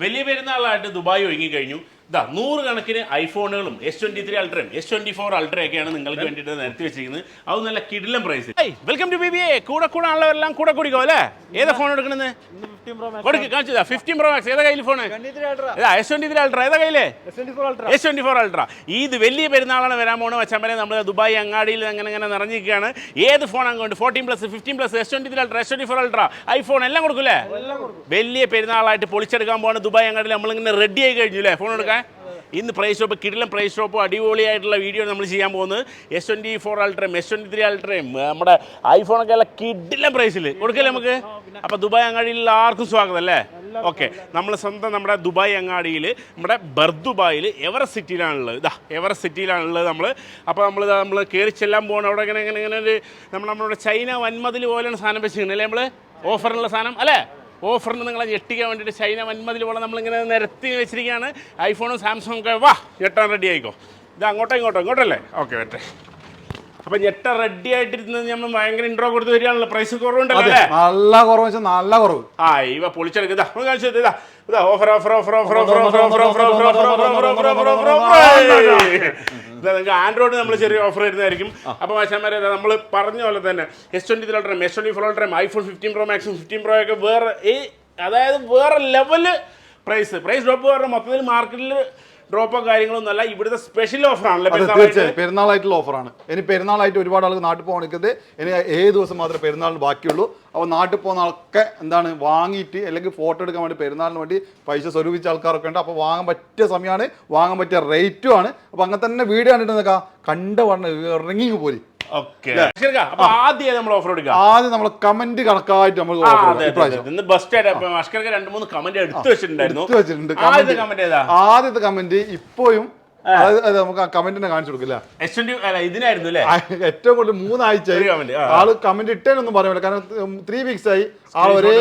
വലിയ പെരുന്നാളായിട്ട് ദുബായ് ഒരുങ്ങിക്കഴിഞ്ഞു. ഇതാ 100 കണക്കിന് ഐഫോണുകളും S23 അൾട്രയും S24 അൾട്രയൊക്കെയാണ് നിങ്ങൾക്ക് വേണ്ടിയിട്ട് നിരത്തി വെച്ചിരിക്കുന്നത്. അത് നല്ല കിടിലം പ്രൈസ്. Welcome to BBA. കൂടെ ആണുള്ളവരെല്ലാം കൂടെ കുടിക്കും അല്ലേ? ഏതാ ഫോൺ എടുക്കണെന്ന് കൊടുക്ക് കാണിച്ചു. 15 Pro Max ഏതാ കയ്യിൽ ഫോൺ? S23 അൾട്ര ഏതാ കയ്യില്? S24 ultra. ഇത് വലിയ പെരുന്നാളാണ് വരാൻ പോകുന്നത്. വച്ചാൽ നമ്മൾ ദുബായ് അങ്ങാടിയിൽ അങ്ങനെ നിറഞ്ഞിരിക്കുകയാണ്. ഏത് ഫോൺ അങ്ങോട്ട് 14+, 15+, S23 ultra, S24 ultra, iPhone എല്ലാം കൊടുക്കൂലേ? വലിയ പെരുന്നാളായിട്ട് പൊളിച്ചെടുക്കാൻ പോകുന്ന ദുബായ് അങ്ങാടിയിൽ നമ്മളിങ്ങനെ റെഡി ആയി കഴിഞ്ഞു അല്ലേ ഫോൺ എടുക്കാൻ. ഇന്ന് പ്രൈസ് ഷോപ്പ് കിടിലം പ്രൈസ് ഷോപ്പും അടിപൊളിയായിട്ടുള്ള വീഡിയോ നമ്മൾ ചെയ്യാൻ പോകുന്നത്. S24 അൾട്രയും S23 അൾട്രയും നമ്മുടെ ഐഫോണൊക്കെ എല്ലാം കിടിലം പ്രൈസിൽ കൊടുക്കല്ലേ നമുക്ക്. അപ്പോൾ ദുബായ് അങ്ങാടിയിൽ ആർക്കും സ്വാഗതം അല്ലേ? ഓക്കെ, നമ്മൾ സ്വന്തം നമ്മുടെ ദുബായ് അങ്ങാടിയിൽ നമ്മുടെ ബർദുബായിൽ എവറസ്റ്റ് സിറ്റിയിലാണുള്ളത്. എവറസ്റ്റ് സിറ്റിയിലാണുള്ളത് നമ്മൾ. അപ്പോൾ നമ്മൾ കയറി ചെല്ലാൻ പോകണം. അവിടെ ഇങ്ങനെ ഒരു നമ്മുടെ ചൈന വൻമതിൽ പോലെയാണ് സാധനം വെച്ചിരിക്കുന്നത് അല്ലേ? നമ്മൾ ഓഫറിനുള്ള സാധനം അല്ലേ? ഓഫറിന് നിങ്ങളെ ഞെട്ടിക്കാൻ വേണ്ടിയിട്ട് ചൈന വൻമതിൽ പോലെ നമ്മളിങ്ങനെ നിരത്തി വെച്ചിരിക്കുകയാണ്. ഐഫോണും സാംസങ് ഒക്കെ ഞെട്ടാൻ റെഡി ആയിക്കോ. ഇത് ഇങ്ങോട്ടല്ലേ? ഓക്കെ വരട്ടെ. അപ്പം ഞെട്ട റെഡി ആയിട്ടിരുന്നത് നമ്മൾ ഭയങ്കര ഇൻട്രോ കൊടുത്ത് വരികയാണല്ലോ. പ്രൈസ് കുറവുണ്ടല്ലോ അല്ലേ? നല്ല കുറവ്, നല്ല കുറവ്. ഇവ പൊളിച്ചെടുക്കുക. നിങ്ങൾക്ക് ആൻഡ്രോയിഡ് നമ്മൾ ചെറിയ ഓഫർ വരുന്നതായിരിക്കും. അപ്പോൾ മച്ചാന്മാരെ നമ്മൾ പറഞ്ഞ പോലെ തന്നെ S23 അൾട്രയും S24 അൾട്രയും ഐഫോൺ 15 Pro Max 15 Pro ഒക്കെ വേറെ ലെവല് പ്രൈസ് ഡ്രോപ്പ് പറഞ്ഞാൽ മൊത്തത്തിൽ മാർക്കറ്റിൽ ഡ്രോപ്പോ കാര്യങ്ങളൊന്നും അല്ല. ഇവിടുത്തെ സ്പെഷ്യൽ ഓഫറാണല്ലോ. പെരുന്നാളായിട്ടുള്ള ഓഫറാണ്. ഇനി പെരുന്നാളായിട്ട് ഒരുപാട് ആളുകൾ നാട്ടിൽ പോകാൻ നിൽക്കുന്നത്. ഇനി 7 ദിവസം മാത്രമേ പെരുന്നാളിന് ബാക്കിയുള്ളൂ. അപ്പോൾ നാട്ടിൽ പോകുന്ന ആൾക്കെ വാങ്ങിയിട്ട് അല്ലെങ്കിൽ ഫോട്ടോ എടുക്കാൻ വേണ്ടി പെരുന്നാളിന് വേണ്ടി പൈസ സ്വരൂപിച്ച ആൾക്കാരൊക്കെ ഉണ്ട്. അപ്പോൾ വാങ്ങാൻ പറ്റിയ സമയമാണ്, വാങ്ങാൻ പറ്റിയ റേറ്റും ആണ്. അപ്പോൾ അങ്ങനെ തന്നെ വീഡിയോ കണ്ടിട്ട് നിൽക്കാം, കണ്ട പറഞ്ഞ് ഇറങ്ങി പോരി. ആദ്യം നമ്മൾ കമന്റ് കണക്കായിട്ട് നമ്മൾ ആദ്യത്തെ കമന്റ് ഇപ്പോഴും നമുക്ക് ആ കമന്റിനെ കാണിച്ചു കൊടുക്കില്ല. ഇതിനായിരുന്നു ഏറ്റവും കൂടുതൽ 3 ആഴ്ച ആള് കമന്റ് ഇട്ടേനൊന്നും പറയാൻ, കാരണം 3 weeks ആയി ആൾ ഒരേ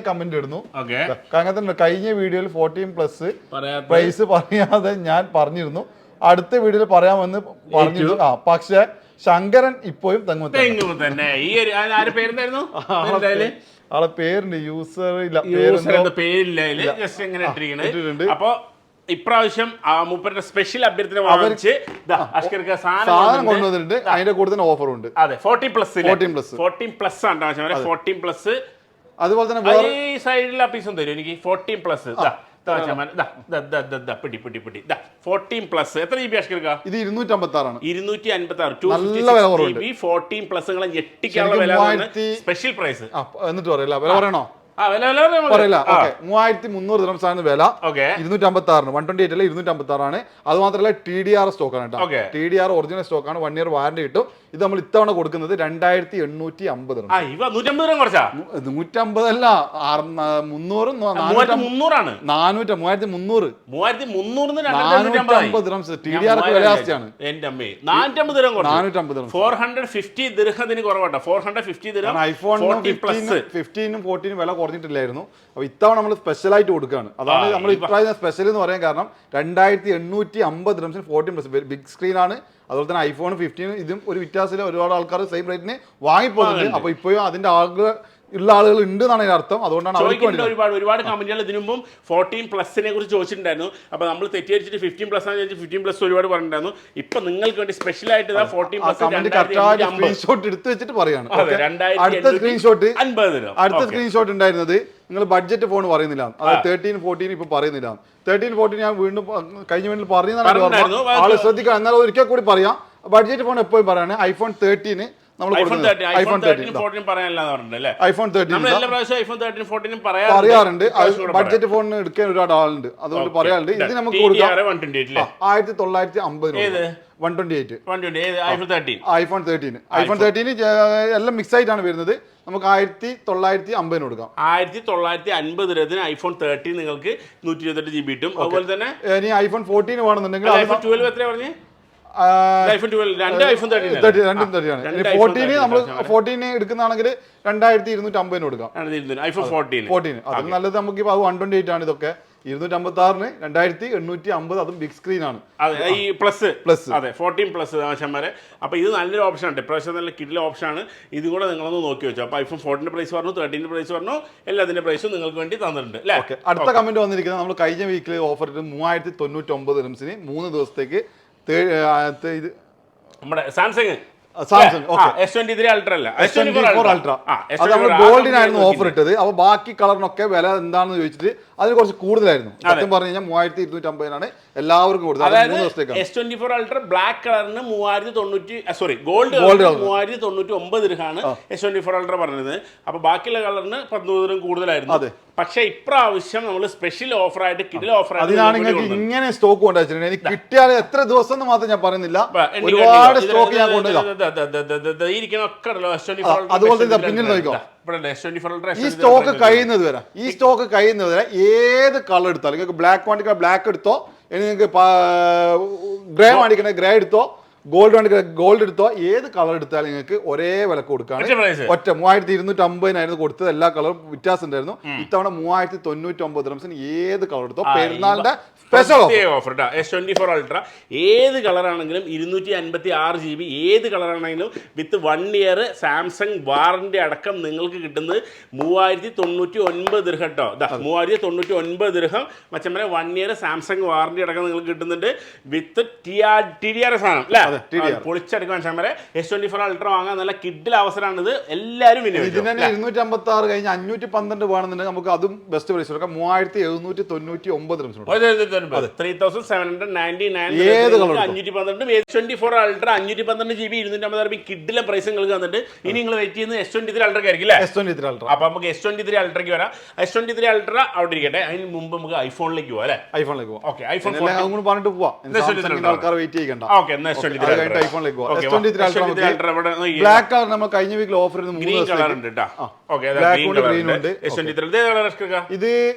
കമന്റ് ഇടുന്നു. അങ്ങനെ തന്നെ കഴിഞ്ഞ വീഡിയോയിൽ 14+ പ്രൈസ് പറയാതെ ഞാൻ പറഞ്ഞിരുന്നു, അടുത്ത വീഡിയോയിൽ പറയാമെന്ന് പറഞ്ഞിരുന്നു. പക്ഷെ ശങ്കരൻ ഇപ്പോഴും തന്നെ. ആളെ പേരുണ്ട്, യൂസർ പേരില്ല. അപ്പൊ ഇപ്രാവശ്യം മൂപ്പരുടെ സ്പെഷ്യൽ അഭ്യർത്ഥന വാങ്ങിച്ച് സാധനം കൊണ്ടുവന്നിട്ടുണ്ട്. അതിന്റെ കൂടെ തന്നെ ഓഫർ ഉണ്ട്. അതെ, 14+ ആണ്. 14+. അതുപോലെ തന്നെ ഈ സൈഡിലെ പീസും തരും എനിക്ക്. 14+. 14+. എത്ര GB ആഷ്കർക്കാ? ഇത് 256 ആണ്. 256 14+ ഞെട്ടിക്കാനുള്ള വില, സ്പെഷ്യൽ പ്രൈസ്. എന്നിട്ട് പറയല്ല, വില പറയണോ? പറയില്ല. 3300 ദിർഹംസാണ് വില. 256 128 അല്ല 256 ആണ്. അത് മാത്രമല്ല TDR സ്റ്റോക്ക് ആണ് കേട്ടോ. TDR ഒറിജിനൽ സ്റ്റോക്ക് ആണ്. 1 year വാറന്റി കിട്ടും. ഇത് നമ്മൾ ഇത്തവണ കൊടുക്കുന്നത് 2850 ദിർഹം. 150 കുറച്ചാ? 150 അല്ല, 300 450 ദിർഹംസ്. TDR വിലയാസ്തിയാണ്. 450 ദിർഹം. 450 ദിർഹത്തിന് കുറവാട്ടോ. 450 ദിർഹം. ഐഫോൺ 15 14 വില കുറഞ്ഞിട്ടില്ലായിരുന്നു. അപ്പോൾ ഇത്തവണ നമ്മൾ സ്പെഷ്യലായിട്ട് കൊടുക്കുകയാണ്. അതാണ് നമ്മൾ ഇപ്രാവശ്യം സ്പെഷ്യൽ എന്ന് പറയാൻ കാരണം 2850 ദിർഹംസിന് 14+ ബിഗ് സ്ക്രീൻ ആണ്. അതുപോലെ തന്നെ ഐഫോൺ 15 ഇതും ഒരു വ്യത്യാസമില്ല. ഒരുപാട് ആൾക്കാർ സെയിം റേറ്റിന് വാങ്ങിപ്പോകുന്നുണ്ട്. അപ്പോൾ ഇപ്പോഴും അതിന്റെ ആളുകൾ ഉള്ള ആളുകൾ ഉണ്ട് എന്നാണ് അതിന്റെ അർത്ഥം. അതുകൊണ്ടാണ് ഒരുപാട് കമന്റുകൾ ഇതിനു മുമ്പും 14+നെ കുറിച്ച് ചോദിച്ചിട്ടുണ്ടായിരുന്നു. അപ്പോൾ നമ്മൾ തെറ്റിദ്ധരിച്ചിട്ട് 15+ ആണ്, 15+ ഒരുപാട് പറഞ്ഞിട്ടുണ്ടായിരുന്നു. ഇപ്പൊ നിങ്ങൾക്ക് വേണ്ടി സ്പെഷ്യൽ ആയിട്ട് 14+ സ്ക്രീൻഷോട്ട് എടുത്ത് വെച്ചിട്ട് പറയാണ്. അടുത്ത സ്ക്രീൻഷോട്ട് ഉണ്ടായിരുന്നത് നിങ്ങൾ ബഡ്ജറ്റ് ഫോൺ പറയുന്നില്ല, അതായത് 13 14 ഇപ്പൊ പറയുന്നില്ല. 13 14 ഞാൻ വീണ്ടും കഴിഞ്ഞ വീട്ടിൽ പറയുന്നതാണ്. ആള് ശ്രദ്ധിക്കാം. എന്നാൽ ഒരിക്കൽ കൂടി പറയാം, ബഡ്ജറ്റ് ഫോൺ എപ്പോഴും പറയാണ് ഐഫോൺ 13 നമ്മൾ പറയാറുണ്ട്. ബഡ്ജറ്റ് ഫോണിന് എടുക്കാൻ ഒരുപാട് ആളുണ്ട്, അതുകൊണ്ട് പറയാറുണ്ട്. ഇത് നമുക്ക് കൊടുക്കാം 1950 ഐഫോൺ 13 എല്ലാം മിക്സ് ആയിട്ടാണ് വരുന്നത്. നമുക്ക് 1950 കൊടുക്കാം. 1950 ദിർഹത്തിന് ഐഫോൺ 13 നിങ്ങൾക്ക് 128 GB കിട്ടും. അതുപോലെ തന്നെ ഇനി ഐഫോൺ 14 വേണമെന്നുണ്ടെങ്കിൽ ഐഫോൺ 12 എത്രയാ പറഞ്ഞേ? ഐഫോൺ 12 രണ്ട് ഐഫോൺ 13 രണ്ടും 30 ആണ്. 14 നമ്മൾ 14 എടുക്കുന്നതാണെങ്കിൽ 2250 കൊടുക്കാം. ഐഫോൺ 14 അത് നല്ലത്. നമുക്ക് ഇപ്പോൾ 128 ആണ് ഇതൊക്കെ. 256-ന് 2850, അതും ബിഗ് സ്ക്രീൻ ആണ്. അതെ, ഈ പ്ലസ് അതെ 14 പ്ലസ് ആശന്മാരെ. അപ്പോൾ ഇത് നല്ലൊരു ഓപ്ഷനാണ്, ഇപ്രാവശ്യം നല്ല കിഡിലെ ഓപ്ഷനാണ്. ഇതും കൂടെ നിങ്ങളൊന്ന് നോക്കി വെച്ചു. അപ്പോൾ ഐഫോൺ 14 പ്രൈസ് പറഞ്ഞു, 13 പ്രൈസ് പറഞ്ഞു, എല്ലാത്തിൻ്റെ പ്രൈസും നിങ്ങൾക്ക് വേണ്ടി തന്നിട്ടുണ്ട് അല്ലേ? അടുത്ത കമന്റ് വന്നിരിക്കുന്നത് നമ്മൾ കഴിഞ്ഞ വീക്കിൽ ഓഫർ ഇട്ട് 3099 ദിർഹംസിന് 3 ദിവസത്തേക്ക് നമ്മുടെ സാംസങ് S23 അൾട്ര അല്ല, S24 അൾട്ര. അത് നമ്മൾ ഗോൾഡിനായിരുന്നു ഓഫർ ഇട്ടത്. അപ്പോൾ ബാക്കി കളറിനൊക്കെ വില എന്താണെന്ന് ചോദിച്ചിട്ട് അതിന് കുറച്ച് കൂടുതലായിരുന്നു. സത്യം പറഞ്ഞു കഴിഞ്ഞാൽ 3250 എല്ലാവർക്കും കൊടുത്തത്. S24 അൾട്ര ബ്ലാക്ക് കളറിന് 3090 ഗോൾഡ് 3099 ദിർഹമാണ് S24 അൾട്ര പറഞ്ഞത്. അപ്പോൾ ബാക്കിയുള്ള കളറിന് 10 ദിർഹം കൂടുതലായിരുന്നു. പക്ഷേ ഇപ്രാവശ്യം നമ്മൾ സ്പെഷ്യൽ ഓഫർ ആയിട്ട് കിഡിൽ ഓഫർ അതിനാണ് നിങ്ങൾക്ക് ഇങ്ങനെ സ്റ്റോക്ക് കൊണ്ടുവച്ചിട്ടുണ്ട്. എനിക്ക് കിട്ടിയാൽ എത്ര ദിവസം എന്ന് മാത്രം ഞാൻ പറയുന്നില്ല, ഒരുപാട് സ്റ്റോക്ക് ഞാൻ കൊണ്ടുവരാം. അതുപോലെ പിന്നിൽ നോക്കിക്കോ, ഈ സ്റ്റോക്ക് കഴിയുന്നത് വരെ ഏത് കളർ എടുത്താലും നിങ്ങൾക്ക് ബ്ലാക്ക് വേണ്ടിക്കാൻ ബ്ലാക്ക് എടുത്തോ, ഇനി നിങ്ങൾക്ക് ഗ്രേ വേണ്ടിക്കണേ ഗ്രേ എടുത്തോ, ഗോൾഡ് വേണ്ടി ഗോൾഡ് എടുത്തോ, ഏത് കളർ എടുത്താലും നിങ്ങൾക്ക് ഒരേ വിലക്ക് കൊടുക്കാണ്. ഒറ്റ 3250 കൊടുത്തത്. എല്ലാ കളറും വ്യത്യാസം ഉണ്ടായിരുന്നു. ഇത്തവണ 3099 ദിർഹംസിന് ഏത് കളർ എടുത്തോ. പെരുന്നാളിന്റെ സ്പെഷ്യൽ ഓഫർ S24 അൾട്ര ഏത് കളറാണെങ്കിലും 256 GB ഏത് കളറാണെങ്കിലും വിത്ത് 1 ഇയർ സാംസങ് വാറന്റി അടക്കം നിങ്ങൾക്ക് കിട്ടുന്നത് 3099 ദിർഹം കേട്ടോ. 3099 ദിർഹം മച്ചമ്മരെ 1 ഇയർ സാംസങ് വാറന്റി അടക്കം നിങ്ങൾക്ക് കിട്ടുന്നുണ്ട് വിത്ത് TDR സാധനം അല്ലേ? പൊളിച്ചെടുക്കാൻ ചമ്മരെ S24 അൾട്ര വാങ്ങാൻ നല്ല കിഡിൽ അവസരമാണിത്. എല്ലാവരും ഇതിന് 256 കഴിഞ്ഞ് 512 വേണമെന്നുണ്ടെങ്കിൽ നമുക്ക് അതും ബെസ്റ്റ് പ്രൈസ് കൊടുക്കാം. 3799 ദിർഹംസ്. 3799 S24 അൾട്ര 512 GB 256 കിഡിലെ പ്രൈസ് നിങ്ങൾക്ക് തന്നിട്ട് ഇനി നിങ്ങൾ വെയിറ്റ് ചെയ്യുന്നത് S23 അൾട്ര ആയിരിക്കും അല്ലേ? S23 ultra. അപ്പൊ നമുക്ക് S23 അൾട്രയ്ക്ക് വരാം. S23 അൾട്ര അവിടെ ഇരിക്കട്ടെ. അതിന് മുമ്പ് നമുക്ക് ഐഫോണിലേക്ക് പോവാം അല്ലേ? ഐഫോണിലേക്ക് പോവാം. ഓക്കെ, ഐഫോൺ പറഞ്ഞിട്ട് പോവാം. ആൾക്കാർ വെയിറ്റ് ചെയ്യണ്ട. ഓക്കെ, ഐഫോണിലേക്ക് പോവാം. S23 അൾട്ര ബ്ലാക്ക് കളർ നമ്മൾ കഴിഞ്ഞ വീക്കിൽ ഓഫർ ചെയ്ത് 3 കളർ ഉണ്ട് കേട്ടോ. ഓക്കെ, ഗ്രീൻ ഉണ്ട്. ഇത്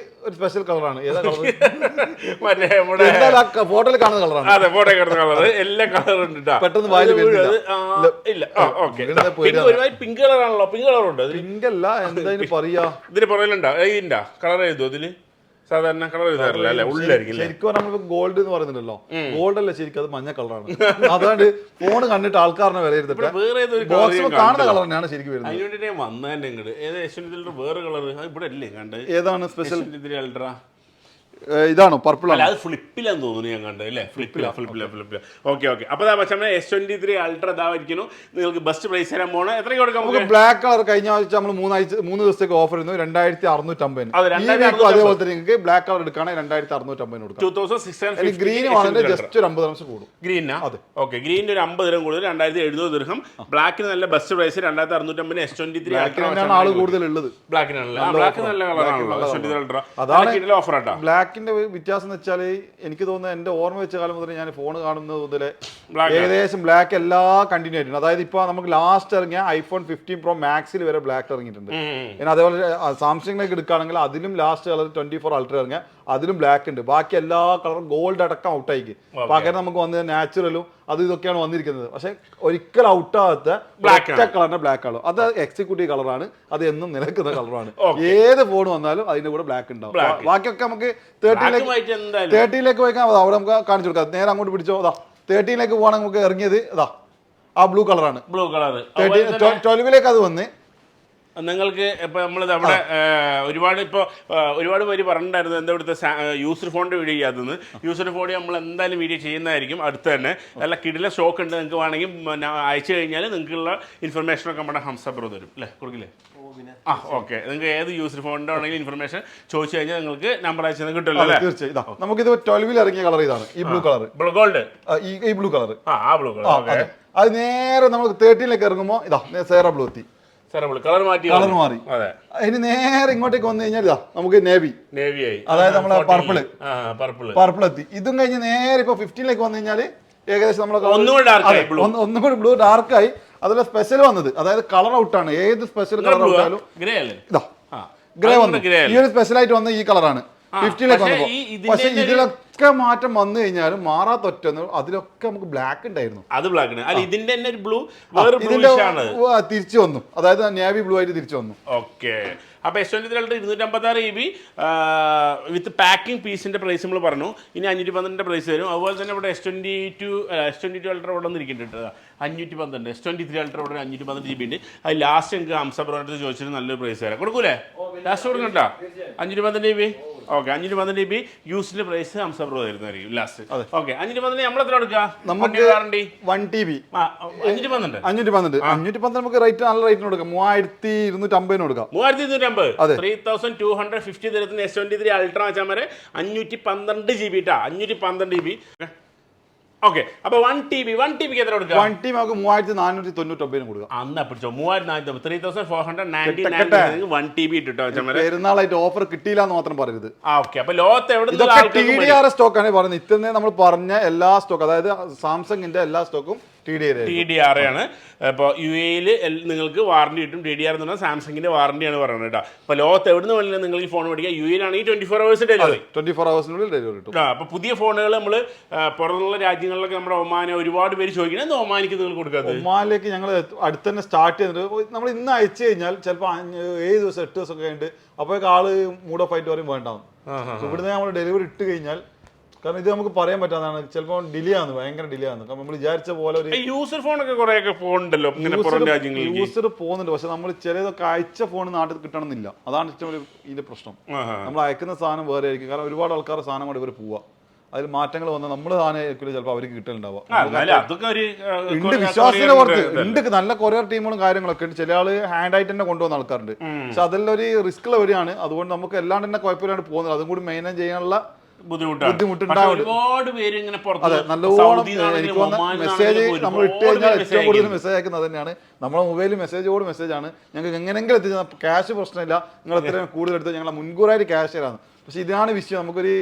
ഒരു സ്പെഷ്യൽ കളറാണ്. ഏതാ കളർ? ഫോട്ടോയിൽ കാണുന്ന കളറാണ്. അതെ, ഫോട്ടോ കാണുന്ന കളർ. എല്ലാ കളറും ഉണ്ട്. പെട്ടെന്ന് ഇല്ല. പിങ്ക് കളറാണല്ലോ. പിങ്ക് കളറുണ്ട്. പിങ്ക് അല്ല, എന്താ പറയാ, ഇതിന് പുറകിലുണ്ടോ? ഇതിന്റെ കളർ എഴുതുമോ ഇതില്? സാധാരണ കളർ എഴുതാറില്ല അല്ലെ? ഉള്ളിലായിരിക്കും. ശരിക്കും നമ്മൾ ഗോൾഡ് എന്ന് പറയുന്നുണ്ടല്ലോ, ഗോൾഡ് അല്ല ശരിക്കും, അത് മഞ്ഞ കളറാണ്. അതുകൊണ്ട് ഫോൺ കണ്ടിട്ട് ആൾക്കാരെ വിലയിരുത്തിട്ട് ബോക്സിൽ കാണുന്ന കളർ തന്നെയാണ് ശരിക്കും വരുന്നത്. അതിന് വേണ്ടി വന്നതന്നെ ഇങ്ങോട്ട് വേറെ കളർ ഇവിടെ അല്ലേ കണ്ട്? ഏതാണ് സ്പെഷ്യൽ? അൾട്ര ഇതാണോ? പർപ്പിൾ ആണ്. അത് ഫ്ലിപ്പിലാന്ന് തോന്നുന്നു ഞാൻ കണ്ടത് അല്ലേ? ഫ്ലിപ്പില. ഓക്കെ. അപ്പൊ S23 അൾട്ര ഇതായിരിക്കുന്നു. നിങ്ങൾക്ക് ബെസ്റ്റ് പ്രൈസ് തരാൻ പോണ എത്രയ്ക്ക് കൊടുക്കാം? നമുക്ക് ബ്ലാക്ക് കളർ കഴിഞ്ഞ ആഴ്ച നമ്മൾ 3 ദിവസത്തേക്ക് ഓഫർ ചെയ്യുന്നു 2650. അതേപോലെ തന്നെ നിങ്ങൾക്ക് ബ്ലാക്ക് കളർ എടുക്കുകയാണെങ്കിൽ 2650 കൊടുക്കാം. 2650. ഗ്രീൻ ആണെങ്കിൽ ജസ്റ്റ് ഒരു 50 ദിർഹംസ് കൂടും. ഗ്രീനാ? അതെ. ഓക്കെ, ഗ്രീനിന് ഒരു 50 ദിർഹം കൂടുതൽ 2700 ദിർഹം. ബ്ലാക്കിന് നല്ല ബെസ്റ്റ് പ്രൈസ് 2650. S23 ബ്ലാക്കിനാണ് ആള് കൂടുതൽ ഉള്ളത്. ബ്ലാക്കിനാണല്ലോ. ബ്ലാക്ക് നല്ല കളറാണല്ലോ S23 അൾട്ര. അതാണ് ഓഫർ ആട്ടോ. ബ്ലാക്കിന്റെ വ്യത്യാസം എന്ന് വെച്ചാൽ എനിക്ക് തോന്നുന്നത് എന്റെ ഓർമ്മ വെച്ച കാലം മുതൽ ഞാൻ ഫോൺ കാണുന്നത് മുതൽ ഏകദേശം ബ്ലാക്ക് എല്ലാ കണ്ടിന്യൂ ആയിട്ടുണ്ട്. അതായത് ഇപ്പൊ നമുക്ക് ലാസ്റ്റ് ഇറങ്ങിയ ഐഫോൺ 15 Pro മാക്സിൽ വരെ ബ്ലാക്ക് ഇറങ്ങിയിട്ടുണ്ട്. പിന്നെ അതേപോലെ സാംസങ്ങിലേക്ക് എടുക്കുകയാണെങ്കിൽ അതിലും ലാസ്റ്റ് കളർ 24 അൾട്ര ഇറങ്ങിയ അതിലും ബ്ലാക്ക് ഉണ്ട്. ബാക്കി എല്ലാ കളറും ഗോൾഡ് അടക്കം ഔട്ടായിക്ക്. പകരം നമുക്ക് വന്നത് നാച്ചുറലും അത് ഇതൊക്കെയാണ് വന്നിരിക്കുന്നത്. പക്ഷെ ഒരിക്കലും ഔട്ടാകാത്ത ബ്ലാക്ക് കളറിന്റെ ബ്ലാക്ക് കളർ, അത് എക്സിക്യൂട്ടീവ് കളറാണ്. അത് എന്നും നിലക്കുന്ന കളറാണ്. ഏത് ഫോൺ വന്നാലും അതിന്റെ കൂടെ ബ്ലാക്ക് ഉണ്ടാവും. ബാക്കിയൊക്കെ നമുക്ക് 30ലേക്ക് പോയിക്കാൻ അവിടെ നമുക്ക് കാണിച്ചു കൊടുക്കാം. നേരെ അങ്ങോട്ട് പിടിച്ചോ. അതാ 30ലേക്ക് പോകണമെങ്കിൽ നമുക്ക് ഇറങ്ങിയത് അതാ ആ ബ്ലൂ കളറാണ്. 12ലേക്ക് അത് വന്ന് നിങ്ങൾക്ക് ഇപ്പോൾ നമ്മൾ നമ്മുടെ ഒരുപാട് പേര് പറഞ്ഞിട്ടുണ്ടായിരുന്നു എന്താ ഇവിടുത്തെ യൂസർ ഫോണിൻ്റെ വീഡിയോ ചെയ്യാത്തതെന്ന്. യൂസർ ഫോൺ നമ്മൾ എന്തായാലും വീഡിയോ ചെയ്യുന്നതായിരിക്കും അടുത്ത് തന്നെ. നല്ല കിടില സ്റ്റോക്ക് ഉണ്ട്. നിങ്ങൾക്ക് വേണമെങ്കിൽ അയച്ചു കഴിഞ്ഞാൽ നിങ്ങൾക്കുള്ള ഇൻഫർമേഷനൊക്കെ നമ്മുടെ ഹംസ ബ്രോ തരും അല്ലേ? കൊടുക്കില്ലേ? ഓക്കെ. നിങ്ങൾക്ക് ഏത് യൂസർ ഫോണിൻ്റെ ആണെങ്കിലും ഇൻഫർമേഷൻ ചോദിച്ചു കഴിഞ്ഞാൽ നിങ്ങൾക്ക് നമ്പർ അയച്ചു കിട്ടുമല്ലോ അല്ലേ? തീർച്ചയായും. നമുക്കിത് 12 ഇറങ്ങിയ കളർ ഇതാണ്. ഈ ബ്ലൂ കളർ, ഗോൾഡ്, ഈ ബ്ലൂ കളർ. Blue colour. അത് നേരെ നമുക്ക് 13ലേക്ക് ഇറങ്ങുമ്പോൾ ഇതാ സേറ ബ്ലൂ എത്തി. കളർ മാറി. ഇനി നേരെ ഇങ്ങോട്ടേക്ക് വന്നു കഴിഞ്ഞാൽ നമുക്ക് നേവി ആയി. അതായത് നമ്മളെ പർപ്പിൾ എത്തി. ഇതും കഴിഞ്ഞ് നേരെ ഇപ്പൊ 15ലേക്ക് വന്നു കഴിഞ്ഞാൽ ഏകദേശം നമ്മളെ ഒന്നുകൂടി ബ്ലൂ ഡാർക്കായി. അതുപോലെ സ്പെഷ്യൽ വന്നത്, അതായത് കളർ ഔട്ടാണ്. ഏത് സ്പെഷ്യൽ കളർ ഔട്ടായാലും ഇതാ ഗ്രേ വന്നു. ഈ ഒരു സ്പെഷ്യൽ ആയിട്ട് വന്ന ഈ കളറാണ്. 15ലേക്ക് വന്നപ്പോ. പക്ഷെ ഇതിലൊക്കെ മാറ്റം വന്നു കഴിഞ്ഞാലും മാറാത്ത ഒറ്റ അതിലൊക്കെ നമുക്ക് ബ്ലാക്ക് ഉണ്ടായിരുന്നു. അത് ബ്ലാക്ക് ആണ്. അല്ല ഇതിന്റെ തന്നെ ഒരു ബ്ലൂ വേറെ തിരിച്ചു വന്നു, അതായത് നേവി ബ്ലൂ ആയിട്ട് തിരിച്ചു വന്നു. ഓക്കെ. അപ്പോൾ S23 Ultra 256 GB വിത്ത് പാക്കിംഗ് പീസിന്റെ പ്രൈസ് നമ്മൾ പറഞ്ഞു. ഇനി 512 പ്രൈസ് വരും. അതുപോലെ തന്നെ ഇവിടെ S22 Ultra ഇവിടെ വന്നിരിക്കുന്നുണ്ട് 512. S23 Ultra ഇവിടെ 512 GB ഉണ്ട്. അത് ലാസ്റ്റ് എനിക്ക് ഹംസബ്രോട്ട് ചോദിച്ചിട്ട് നല്ലൊരു പ്രൈസ് വരാം. കൊടുക്കൂലേ? ലാസ്റ്റ് കൊടുക്കണ്ടോ? 512 GB. ഓക്കെ, 512 GB യൂസിന്റെ പ്രൈസ് ഹംസബ്രോ തരുന്നതായിരിക്കും ലാസ്റ്റ്. ഓക്കെ, 512 നമ്മൾ എത്ര കൊടുക്കുക? നമുക്ക് 1 TB 512 നമുക്ക് റേറ്റ് നല്ല റേറ്റിന് കൊടുക്കാം. 3250 കൊടുക്കാം. 3250 3250 തരത്തിന് S23 Ultra വെച്ചാൽ വരെ 512 GB ട്ടാ. 512 GB. ഓക്കെ, അപ്പൊ 1 TB എത്ര കൊടുക്കുക? 1 TB നമുക്ക് 3499 കൊടുക്കാം. അന്ന് പിടിച്ചോ 3499 1 TB ഇട്ടോ. പെരുന്നാളായിട്ട് ഓഫർ കിട്ടിയില്ല എന്ന് മാത്രം പറയരുത്. ഓക്കെ, അപ്പൊ ലോകത്ത് എവിടെ TDR സ്റ്റോക്ക് ആണ് പറയുന്നത്. ഇത്തന്നെ നമ്മൾ പറഞ്ഞ എല്ലാ സ്റ്റോക്ക്, അതായത് സാംസങ്ങിന്റെ എല്ലാ സ്റ്റോക്കും TDR ആണ്. ഇപ്പോൾ UAE നിങ്ങൾക്ക് വാറണ്ടി കിട്ടും. TDR എന്ന് പറഞ്ഞാൽ സാംസങ്ങിന്റെ വാറണ്ടിയാണ് പറയുന്നത് കേട്ടോ. അപ്പോൾ ലോകത്ത് എവിടെ നിന്ന് വേണമെങ്കിലും നിങ്ങൾ ഈ ഫോൺ മേടിക്കുക. UAE ആണെങ്കിൽ 24 hours ഡെലിവറി. 24 hours ഡെലിവറി കിട്ടും. അപ്പോൾ പുതിയ ഫോണുകൾ നമ്മൾ പുറത്തുള്ള രാജ്യങ്ങളിലൊക്കെ നമ്മുടെ ഒമാനെ ഒരുപാട് പേര് ചോദിക്കുന്നത് ഒമാനിക്ക് നിങ്ങൾ കൊടുക്കാത്തത്. ഒമാനിലേക്ക് ഞങ്ങൾ അടുത്ത് തന്നെ സ്റ്റാർട്ട് ചെയ്തിട്ട് നമ്മൾ ഇന്ന് അയച്ചു കഴിഞ്ഞാൽ ചിലപ്പോൾ 7 ദിവസം 8 ദിവസം ഒക്കെ ഉണ്ട്. അപ്പോഴേക്ക് ആള് മൂഡ് ഓഫ് ആയിട്ട് പറയും വേണ്ടാവും. ഇവിടുന്ന് നമ്മൾ ഡെലിവറി ഇട്ട് കഴിഞ്ഞാൽ, കാരണം ഇത് നമുക്ക് പറയാൻ പറ്റാതാണ്, ചിലപ്പോൾ ഡിലേ ആണ്, ഭയങ്കര ഡിലേ ആണ്. നമ്മൾ വിചാരിച്ച പോലെ ഒരു യൂസർ ഫോണൊക്കെ കുറെയൊക്കെ പോകുന്നുണ്ടല്ലോ യൂസർ പോകുന്നുണ്ട്. പക്ഷെ നമ്മൾ ചിലതൊക്കെ അയച്ച ഫോൺ നാട്ടിൽ കിട്ടണമെന്നില്ല. അതാണ് ഏറ്റവും വലിയ ഇതിന്റെ പ്രശ്നം. നമ്മൾ അയക്കുന്ന സാധനം വേറെ ആയിരിക്കും. കാരണം ഒരുപാട് ആൾക്കാരുടെ സാധനം കൊണ്ട് ഇവർ പോവാ, അതിൽ മാറ്റങ്ങൾ വന്നാൽ നമ്മുടെ സാധനം ചിലപ്പോൾ അവർക്ക് കിട്ടലുണ്ടാവുക. വിശ്വാസത്തിന്റെ പുറത്ത് ഉണ്ട്. നല്ല കൊറിയർ ടീമുകളും കാര്യങ്ങളൊക്കെ ഉണ്ട്. ചില ആള് ഹാൻഡ് ആയിട്ട് തന്നെ കൊണ്ടുപോകുന്ന ആൾക്കാരുണ്ട്. പക്ഷെ അതെല്ലാം ഒരു റിസ്ക് ഉള്ള വരികയാണ്. അതുകൊണ്ട് നമുക്ക് എല്ലാണ്ട് തന്നെ കുഴപ്പമില്ലാണ്ട് പോകുന്നത്. അതും കൂടി മെയിൻറ്റെയിൻ ചെയ്യാനുള്ള ഒരുപാട് പേര് ഇങ്ങനെ നല്ലോണം എനിക്ക് വന്ന മെസ്സേജ് നമ്മൾ ഇട്ട് കഴിഞ്ഞാൽ ഏറ്റവും കൂടുതൽ മെസ്സേജ് അയക്കുന്നത് തന്നെയാണ്. നമ്മളെ മൊബൈലിൽ മെസ്സേജോട് മെസ്സേജാണ്. ഞങ്ങൾക്ക് എങ്ങനെയെങ്കിലും എത്തിച്ചാൽ ക്യാഷ് പ്രശ്നമില്ല, നിങ്ങൾ എത്രയും കൂടുതൽ എടുത്ത് ഞങ്ങൾ മുൻകൂറായിട്ട് ക്യാഷ് തരാണ്. പക്ഷെ ഇതാണ് വിഷയം. നമുക്കൊരു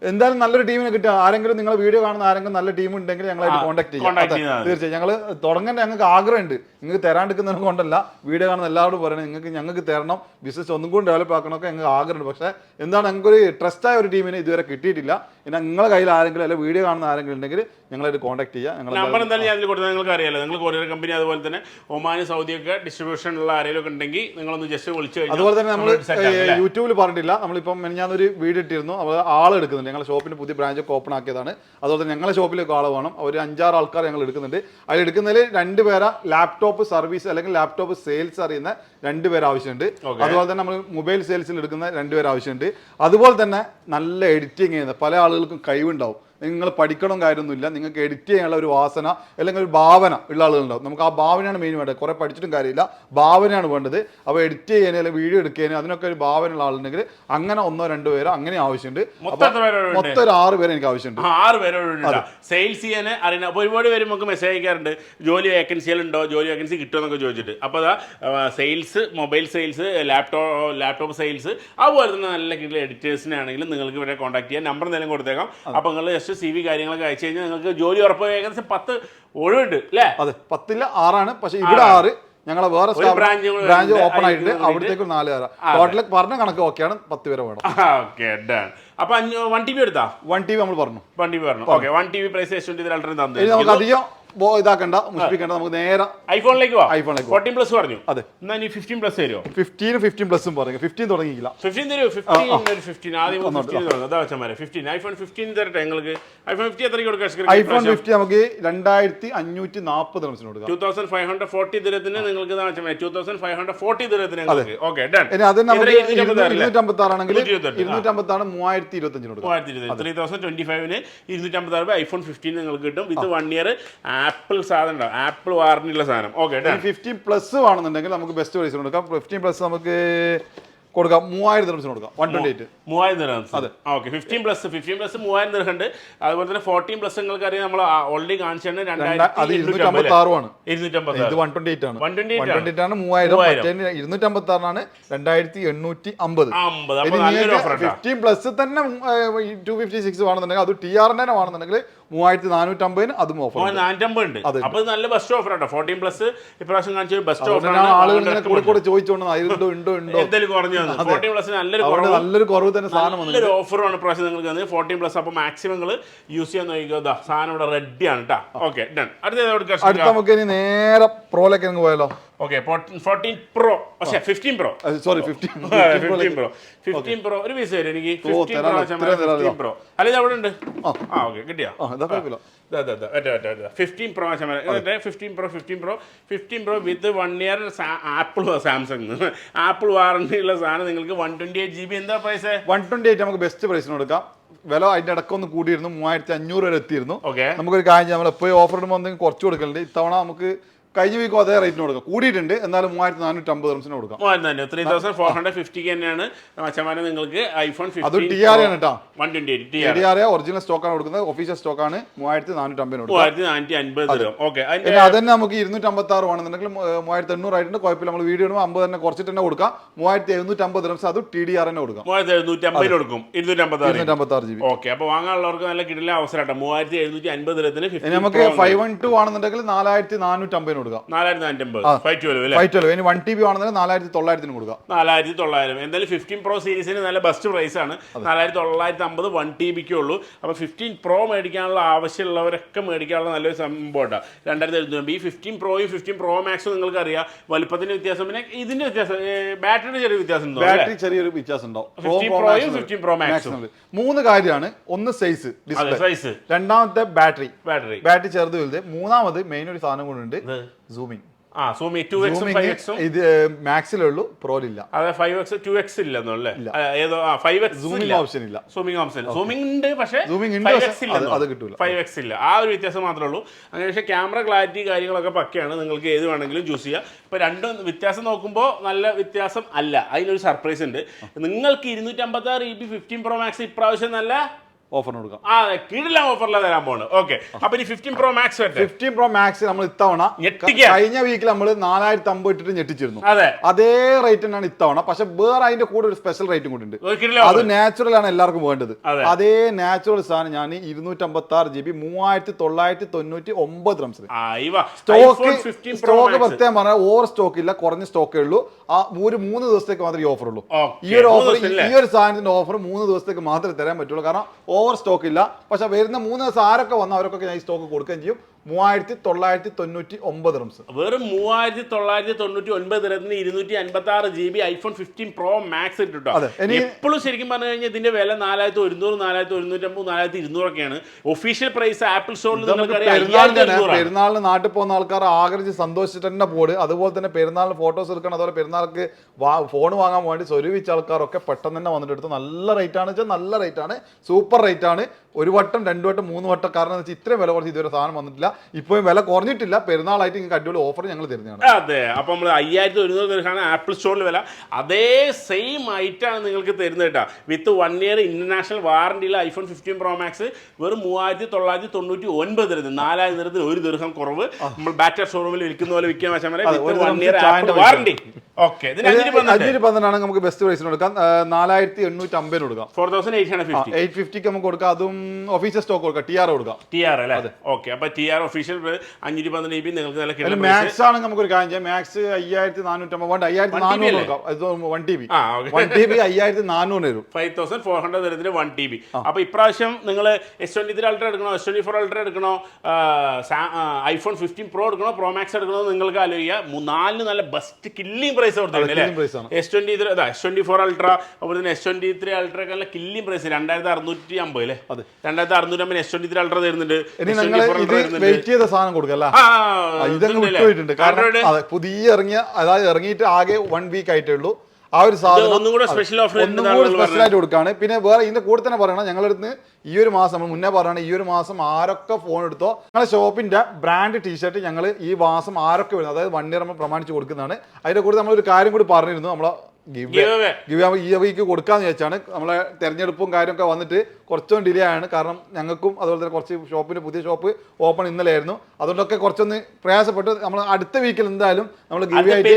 എന്തായാലും നല്ലൊരു ടീമിനെ കിട്ടുക. ആരെങ്കിലും നിങ്ങൾ വീഡിയോ കാണുന്ന ആരെങ്കിലും നല്ല ടീം ഉണ്ടെങ്കിൽ ഞങ്ങളായിട്ട് കോൺടാക്ട് ചെയ്യാം. തീർച്ചയായും ഞങ്ങൾ തുടങ്ങേണ്ട ഞങ്ങൾക്ക് ആഗ്രഹമുണ്ട്. നിങ്ങൾക്ക് തരാണ്ടിരിക്കുന്നതിനെ കൊണ്ടല്ല, വീഡിയോ കാണുന്ന എല്ലാവരോടും പറയണത് ഞങ്ങൾക്ക് തരണം, ബിസിനസ് ഒന്നും കൂടി ഡെവലപ്പ് ആക്കണമൊക്കെ ഞങ്ങൾക്ക് ആഗ്രഹമുണ്ട്. പക്ഷേ എന്താണ്, ഞങ്ങൾക്കൊരു ട്രസ്റ്റായ ഒരു ടീമിനെ ഇതുവരെ കിട്ടിയിട്ടില്ല. പിന്നെ നിങ്ങളുടെ കയ്യിൽ ആരെങ്കിലും അല്ലെങ്കിൽ വീഡിയോ കാണുന്ന ആരെങ്കിലും ഉണ്ടെങ്കിൽ ഞങ്ങളായിട്ട് കോൺടാക്ട് ചെയ്യാം. നമ്പർ എന്തായാലും ഞാൻ കൊടുത്താൽ നിങ്ങൾക്ക് അറിയാലോ. നിങ്ങൾ കൊറിയർ കമ്പനി അതുപോലെ തന്നെ ഒമാൻ സൗദിയൊക്കെ ഡിസ്ട്രിബ്യൂഷൻ ഉള്ള ആരെങ്കിലും ഒക്കെ ഉണ്ടെങ്കിൽ നിങ്ങളൊന്ന് ജസ്റ്റ് വിളിച്ചു കഴിഞ്ഞാൽ. അതുപോലെ തന്നെ നമ്മൾ യൂട്യൂബിൽ പറഞ്ഞിട്ടില്ല, നമ്മളിപ്പം ഞാനൊരു വീഡിയോ ഇട്ടിരുന്നു. അവർ ആൾ എടുക്കുന്നുണ്ട്. ഞങ്ങളുടെ ഷോപ്പിന് പുതിയ ബ്രാഞ്ചൊക്കെ ഓപ്പൺ ആക്കിയതാണ്. അതുപോലെ തന്നെ ഞങ്ങളുടെ ഷോപ്പിലേക്ക് ആൾ വേണം. ഒരു 5-6 ആൾക്കാർ ഞങ്ങൾ എടുക്കുന്നുണ്ട്. അതിൽ എടുക്കുന്നതിൽ 2 പേരെ ലാപ്ടോപ്പ് സർവീസ് അല്ലെങ്കിൽ ലാപ്ടോപ്പ് സെയിൽസ് അറിയുന്ന 2 പേര് ആവശ്യമുണ്ട്. അതുപോലെ തന്നെ നമ്മൾ മൊബൈൽ സെയിൽസിൽ എടുക്കുന്ന 2 പേര് ആവശ്യമുണ്ട്. അതുപോലെ തന്നെ നല്ല എഡിറ്റിംഗ് ചെയ്യുന്ന പല ആളുകൾക്കും കഴിവുണ്ടാവും. നിങ്ങൾ പഠിക്കണം കാര്യമൊന്നുമില്ല, നിങ്ങൾക്ക് എഡിറ്റ് ചെയ്യാനുള്ള ഒരു വാസന അല്ലെങ്കിൽ ഒരു ഭാവന ഉള്ള ആളുകളുണ്ടാവും. നമുക്ക് ആ ഭാവനയാണ് മെയിൻ വേണ്ടത്. കുറേ പഠിച്ചിട്ടും കാര്യമില്ല, ഭാവനയാണ് വേണ്ടത്. അപ്പോൾ എഡിറ്റ് ചെയ്യാനും അല്ലെങ്കിൽ വീഡിയോ എടുക്കാനും അതിനൊക്കെ ഒരു ഭാവനയുള്ള ആളുണ്ടെങ്കിൽ അങ്ങനെ 1-2 പേരോ അങ്ങനെ ആവശ്യമുണ്ട്. മൊത്തം ഒരു 6 പേര് എനിക്ക് ആവശ്യമുണ്ട്. 6 പേരോട് സെയിൽസ് ചെയ്യാൻ അറിയണം. അപ്പോൾ ഒരുപാട് പേര് നമുക്ക് മെസ്സേജ് അയക്കാറുണ്ട്, ജോലി വേക്കൻസികളുണ്ടോ, ജോലി വേക്കൻസി കിട്ടുമെന്നൊക്കെ ചോദിച്ചിട്ട്. അപ്പോൾ അതാ sales, mobile sales, laptop sales, അതുപോലെ തന്നെ നല്ല കിട്ടുന്ന എഡിറ്റേഴ്സിനെ ആണെങ്കിലും നിങ്ങൾക്ക് ഇവിടെ കോൺടാക്ട് ചെയ്യാം. നമ്പർ എന്തെങ്കിലും കൊടുത്തേക്കാം. അപ്പോൾ നിങ്ങൾ ജസ്റ്റ് CV കാര്യങ്ങളൊക്കെ അയച്ചു കഴിഞ്ഞാൽ നിങ്ങൾക്ക് ജോലി ഉറപ്പ്. ഏകദേശം 10 ഒഴിവുണ്ട് അല്ലേ? അതെ, 10-ൽ 6 പക്ഷെ ഇവിടെ 6. ഞങ്ങളെ വേറെ ബ്രാഞ്ച് ഓപ്പൺ ആയിട്ട് അവിടത്തേക്ക് 4 പേരാ. ടോട്ടൽ പറഞ്ഞ കണക്ക് ഓക്കെയാണ്, 10 പേരെ വേണം. അപ്പൊ 1 TB എടുത്താ? 1 TB നമ്മൾ പറഞ്ഞു. 1 TB പറഞ്ഞു. Okay, 1 TB price S23 Ultra തന്നു. നമുക്ക് അധികം ഇതാക്കണ്ട, മുഷിപ്പിക്കണ്ട, നമുക്ക് നേരെ ഐഫോണിലേക്ക് പോവാം. 14+ പറഞ്ഞു. അതെ, എന്നാ ഇനി 15+ തരുമോ? 15+ പറഞ്ഞു. 15 തുടങ്ങിയില്ല. 15 തരുമോ? 15 ആദ്യം 15 അതാ വെച്ചാൽ 15 ഐഫോൺ 15 തരട്ടെ നിങ്ങൾക്ക്. ഐഫോൺ 50 എത്രയ്ക്ക് കൊടുക്കാം? ഐഫോൺ 50 നമുക്ക് 2540 കൊടുക്കാം. 2540 ദിരത്തിന് നിങ്ങൾക്ക് 2540 ദിരത്തിന്. Okay, done. ഇനി അത് നമുക്ക് 256 ആണെങ്കിൽ 256 3025 കൊടുക്കാം. 3025ന് 256 ഐഫോൺ 15 നിങ്ങൾക്ക് കിട്ടും. വിത്ത് 1 ഇയർ ആപ്പിൾ സാധനം ഉണ്ടാവും, ആപ്പിൾ വാറണ്ടിയുള്ള സാധനം. ഓക്കെ, 15+ വേണമെന്നുണ്ടെങ്കിൽ നമുക്ക് ബെസ്റ്റ് പ്രൈസ് കൊടുക്കാം. 15+ നമുക്ക് കൊടുക്കാം 3000 ദിർഹംസിന് കൊടുക്കാം. 128 3000 ദിർഹംസ്. അതെ, ഓക്കെ. 15+ 3000 ദിർഹം ഉണ്ട്. അതുപോലെ തന്നെ 14+ നിങ്ങൾക്ക് അറിയാം, നമ്മൾ ഓൾറെഡി കാണിച്ചാണ് 256 ഇത് 128 ആണ്. 128 ആണ്. 256 ആണ് 2850. 15+ തന്നെ 256 വേണമെന്നുണ്ടെങ്കിൽ അത് TR തന്നെ വേണമെന്നുണ്ടെങ്കിൽ 3450 അതും ഓഫർ. 450 ഉണ്ട്. അപ്പോൾ നല്ല ബെസ്റ്റ് ഓഫർ ആട്ടോ. 14+ ഇപ്രാവശ്യം കാണിച്ച ബെസ്റ്റ് ഓഫർ. ആളുകൾ കൂടെ ചോദിച്ചോണ്ട് എന്തെങ്കിലും കുറഞ്ഞു വന്നത് 14+ നല്ലൊരു നല്ലൊരു കുറവ് തന്നെ സാധനം നല്ലൊരു ഓഫറുമാണ് പ്രാവശ്യം നിങ്ങൾക്ക് വന്നത് 14+. അപ്പോൾ മാക്സിമം നിങ്ങൾ യൂസ് ചെയ്യാൻ നോക്കിക്കോ. സാധനം ഇവിടെ റെഡിയാണ് കേട്ടോ. Okay done. അടുത്ത നമുക്ക് ഇനി നേരെ പ്രോയിലേക്ക് അങ്ങ് പോയാലോ. ഓക്കെ 14 Pro പക്ഷേ 15 Pro സോറി 15 Pro ഒരു പീസ് വരും എനിക്ക് 15 Pro അല്ല ഇത് അവിടെ ഉണ്ട്. ഓക്കെ കിട്ടിയോ 15 Pro 15 Pro വിത്ത് 1 year ആപ്പിൾ വാറണ്ടി ഉള്ള സാധനം നിങ്ങൾക്ക് 128 GB. എന്താ പ്രൈസ്? 128 നമുക്ക് ബെസ്റ്റ് പ്രൈസിന് കൊടുക്കാം. വില അതിന്റെ ഇടക്കൊന്ന് കൂടിയിരുന്നു, 3500 വരെ എത്തിയിരുന്നു. നമുക്കൊരു കാര്യം നമ്മൾ എപ്പോഴും ഓഫർ ഇടുമ്പോൾ എന്തെങ്കിലും കുറച്ച് കൊടുക്കലുണ്ട്. ഇത്തവണ നമുക്ക് കഴിഞ്ഞ വീക്കും അതേ റേറ്റിന് കൊടുക്കാം, കൂടിയിട്ടുണ്ട്. എന്നാലും 3450 കൊടുക്കാം. 3450 തന്നെയാണ് മച്ചമാനെ നിങ്ങൾക്ക് ഐഫോൺ 15 TR ആണ് കേട്ടോ. 128 TR ഒറിജിനൽ സ്റ്റോക്കാണ് കൊടുക്കുന്നത്, ഒഫീഷ്യൽ സ്റ്റോക്കാണ്. 3450. ഓക്കെ അതന്നെ നമുക്ക് 256 ആണെന്നുണ്ടെങ്കിൽ 3800 ആയിട്ടുണ്ട്. കുഴപ്പമില്ല, നമ്മൾ വീഡിയോ ഇടുമ്പോൾ 50 തന്നെ കുറച്ചിട്ട് തന്നെ കൊടുക്കാം. 3750 അത് TDR തന്നെ കൊടുക്കാം. 3750 കൊടുക്കും. 256 GB. ഓക്കെ അപ്പോൾ വാങ്ങാനുള്ളവർക്ക് നല്ല കിടില അവസരം. 3750 നമുക്ക് 512 ആണെന്നുണ്ടെങ്കിൽ 4450 കൊടുക്കാം. 512 ഇനി 1 TB ആണെന്നുണ്ടെങ്കിൽ 4900 കൊടുക്കാം. 4900. എന്തായാലും 15 Pro സീരീസിന് നല്ല ബെസ്റ്റ് പ്രൈസ് ആണ്. 4950 1 TBക്കേ ഉള്ളൂ. അപ്പോൾ 15 Pro മേടിക്കാനുള്ള ആവശ്യമുള്ളവരൊക്കെ മേടിക്കാനുള്ള നല്ലൊരു സംഭവമാണ്. 2700. ഈ 15 Proയും 15 Pro Maxും നിങ്ങൾക്ക് അറിയാം വലിപ്പത്തിന്റെ വ്യത്യാസം, പിന്നെ ഇതിന്റെ വ്യത്യാസം, ബാറ്ററിയുടെ ചെറിയ വ്യത്യാസം ഉണ്ടോ? ബാറ്ററി ചെറിയൊരു വ്യത്യാസം ഉണ്ടാവും. 15 Proയും 15 Pro Maxും 3 കാര്യമാണ്. ഒന്ന് സൈസ്, ഡിസ്പ്ലേ. രണ്ടാമത്തെ ബാറ്ററി ചെറുത് വലുത്. മൂന്നാമത് മെയിൻ ഒരു സാധനം കൊണ്ടുണ്ട്, സൂമിങ്. സൂമിങ് 2x 5x ഇത് മാക്സിലേ ഉള്ളൂ, പ്രോയിലില്ല. അതെ 5x 2x ഇല്ലെന്നല്ലേ? ഏതോ 5x സൂമിങ് ഓപ്ഷൻ ഇല്ല. സൂമിങ് ഉണ്ട് പക്ഷേ 5x ഇല്ല, അത് കിട്ടൂല. 5x ഇല്ല, ആ ഒരു വ്യത്യാസം മാത്രമേ ഉള്ളൂ. അങ്ങനെ പക്ഷേ ക്യാമറ ക്ലാരിറ്റി കാര്യങ്ങളൊക്കെ പക്കയാണ്, നിങ്ങൾക്ക് ഏത് വേണമെങ്കിലും ചൂസ് ചെയ്യാം. ഇപ്പോൾ രണ്ടും വ്യത്യാസം നോക്കുമ്പോൾ നല്ല വ്യത്യാസം അല്ല, അതിനൊരു സർപ്രൈസ് ഉണ്ട്. നിങ്ങൾക്ക് 256 GB 15 Pro Max ഇപ്രാവശ്യം നല്ല ഓഫർ കൊടുക്കാം. കിടില ഓഫറിൽ തരാൻ പോണ്. ഓക്കെ അപ്പൊ ഇനി 15 Pro Max 15 Pro Max നമ്മൾ ഇത്തവണ കഴിഞ്ഞ വീക്കിൽ നമ്മൾ 4050 ഇട്ടിട്ട് ഞെട്ടിച്ചിരുന്നു. അതേ റേറ്റ് തന്നെയാണ് ഇത്തവണ, പക്ഷെ വേറെ അതിന്റെ കൂടെ ഒരു സ്പെഷ്യൽ റേറ്റും കൂടി ഉണ്ട്. അത് നാച്ചുറൽ ആണ് എല്ലാവർക്കും വേണ്ടത്. അതേ നാച്ചുറൽ സാധനം ഞാൻ 256 GB 3999 സ്റ്റോക്ക് പ്രത്യേകം പറഞ്ഞാൽ ഓവർ സ്റ്റോക്ക് ഇല്ല, കുറഞ്ഞ സ്റ്റോക്കേ ഉള്ളൂ. ഒരു 3 ദിവസത്തേക്ക് മാത്രമേ ഈ ഓഫർ ഉള്ളൂ. ഈ ഒരു സാധനത്തിന്റെ ഓഫർ 3 ദിവസത്തേക്ക് മാത്രമേ തരാൻ പറ്റുള്ളൂ. കാരണം ഓവർ സ്റ്റോക്ക് ഇല്ല. പക്ഷെ വരുന്ന 3 ദിവസം ആരൊക്കെ വന്നാൽ അവർക്കൊക്കെ ഞാൻ ഈ സ്റ്റോക്ക് കൊടുക്കുകയും ചെയ്യും. 3999 വെറും 3999 256 GB ഐഫോൺ 15 Pro Max ഇട്ടോ. എപ്പോഴും ശരിക്കും പറഞ്ഞു കഴിഞ്ഞാൽ ഇതിന്റെ വില 4100 4150 4200 ഒക്കെയാണ്. ഒഫീഷ്യൽ പ്രൈസ് ആപ്പിൾ സ്റ്റോറിൽ പെരുന്നാളിന് നാട്ടിൽ പോകുന്ന ആൾക്കാർ ആഗ്രഹിച്ച് സന്തോഷിച്ചിട്ട് തന്നെ പോട്. അതുപോലെ തന്നെ പെരുന്നാളിന് ഫോട്ടോസ് എടുക്കണം, അതുപോലെ പെരുന്നാൾക്ക് ഫോൺ വാങ്ങാൻ വേണ്ടി സ്വരൂപിച്ച ആൾക്കാരൊക്കെ പെട്ടെന്ന് തന്നെ വന്നിട്ട് എടുത്തു. നല്ല റേറ്റ് ആണ് വെച്ചാൽ നല്ല റേറ്റ് ആണ്, സൂപ്പർ റേറ്റ് ആണ്. 1 വട്ടം 2 വട്ടം 3 വട്ടം, കാരണം വെച്ചാൽ ഇത്രയും വില കുറച്ച് ഇതുവരെ സാധനം വന്നിട്ടില്ല. ഇപ്പോഴും വില കുറഞ്ഞിട്ടില്ല. പെരുന്നാളായിട്ട് നിങ്ങൾക്ക് അടിപൊളി ഓഫർ ഞങ്ങൾ തരുന്നതാണ്. അതെ, അപ്പൊ നമ്മൾ 5100 dirham ആപ്പിൾ സ്റ്റോറിൽ വില. അതേ സെയിം ഐറ്റാണ് നിങ്ങൾക്ക് തരുന്നത് കേട്ടോ. വിത്ത് 1 year ഇന്റർനാഷണൽ വാറണ്ടിയുള്ള ഐഫോൺ 15 Pro Max വെറും 3999 4000 1 ദിർഹം കുറവ്. നമ്മൾ ബാറ്റർ ഷോറൂമിൽ വിൽക്കുന്ന പോലെ വിൽക്കാൻ വെച്ചാൽ 1 year വാറണ്ടി. ഓക്കെ, 512 നമുക്ക് ബെസ്റ്റ് പ്രൈസിന് കൊടുക്കാം. 4850 കൊടുക്കാം. 4850 നമുക്ക് കൊടുക്കാം. അതും ഒഫീഷ്യൽ സ്റ്റോക്ക് കൊടുക്കാം. TR കൊടുക്കാം. TR അല്ലേ? ഓക്കെ, അപ്പൊ TR ഒഫീഷ്യൽ 512 GB നിങ്ങൾക്ക് നല്ല കിട്ടും. മാക്സ് ആണെങ്കിൽ നമുക്ക് ഒരു കാര്യം ചെയ്യാം. മാക്സ് 5450 5400 കൊടുക്കാം. 1 TB 5400 വരും. 5400 1 TB. അപ്പൊ ഇപ്രാവശ്യം നിങ്ങൾ S23 Ultra എടുക്കണോ, S24 Ultra എടുക്കണോ, ഐഫോൺ 15 Pro എടുക്കണോ, Pro Max എടുക്കണോ, നിങ്ങൾക്ക് ആലോചിക്കുക. 4 നല്ല ബെസ്റ്റ് കില്ലിംഗ് പ്രൈസ് കൊടുത്തില്ലേ? S24 Ultra, അതുപോലെ തന്നെ S23 Ultra ഒക്കെ നല്ല കില്ലിംഗ് പ്രൈസ് 2650 അല്ലേ? 2650 S23 Ultra തരുന്നുണ്ട്. വെയിറ്റ് ചെയ്ത സാധനം കൊടുക്കല്ലേ? പുതിയ ഇറങ്ങിയ, അതായത് ഇറങ്ങിയിട്ട് ആകെ 1 വീക്ക് ആയിട്ടേ ഉള്ളൂ. ആ ഒരു സാധനം ഒന്നും കൂടെ സ്പെഷ്യൽ ആയിട്ട് കൊടുക്കുകയാണ്. പിന്നെ വേറെ ഇതിന്റെ കൂടെ തന്നെ പറയണം, ഞങ്ങളടുത്ത് ഈ ഒരു മാസം നമ്മൾ മുന്നേ പറയണം, ഈ ഒരു മാസം ആരൊക്കെ ഫോൺ എടുത്തോ ഞങ്ങളുടെ ഷോപ്പിന്റെ ബ്രാൻഡ് ടീഷർട്ട് ഞങ്ങൾ ഈ മാസം ആരൊക്കെ വരുന്നത്, അതായത് 1 year നമ്മൾ പ്രമാണിച്ച് കൊടുക്കുന്നതാണ്. അതിന്റെ കൂടെ നമ്മളൊരു കാര്യം കൂടി പറഞ്ഞിരുന്നു, നമ്മളെ ഗിവ് ഈ വീക്ക് കൊടുക്കാന്ന് വെച്ചാണ്. നമ്മളെ തെരഞ്ഞെടുപ്പും കാര്യമൊക്കെ വന്നിട്ട് കുറച്ചൊന്നും ഡിലേ ആണ്. കാരണം ഞങ്ങൾക്കും അതുപോലെ തന്നെ കുറച്ച് ഷോപ്പിന്റെ പുതിയ ഷോപ്പ് ഓപ്പൺ ഇന്നലെ ആയിരുന്നു. അതുകൊണ്ടൊക്കെ കുറച്ചൊന്ന് പ്രയാസപ്പെട്ട് നമ്മൾ അടുത്ത വീക്കിൽ എന്തായാലും നമ്മൾ ഗിവ് ആയിട്ട്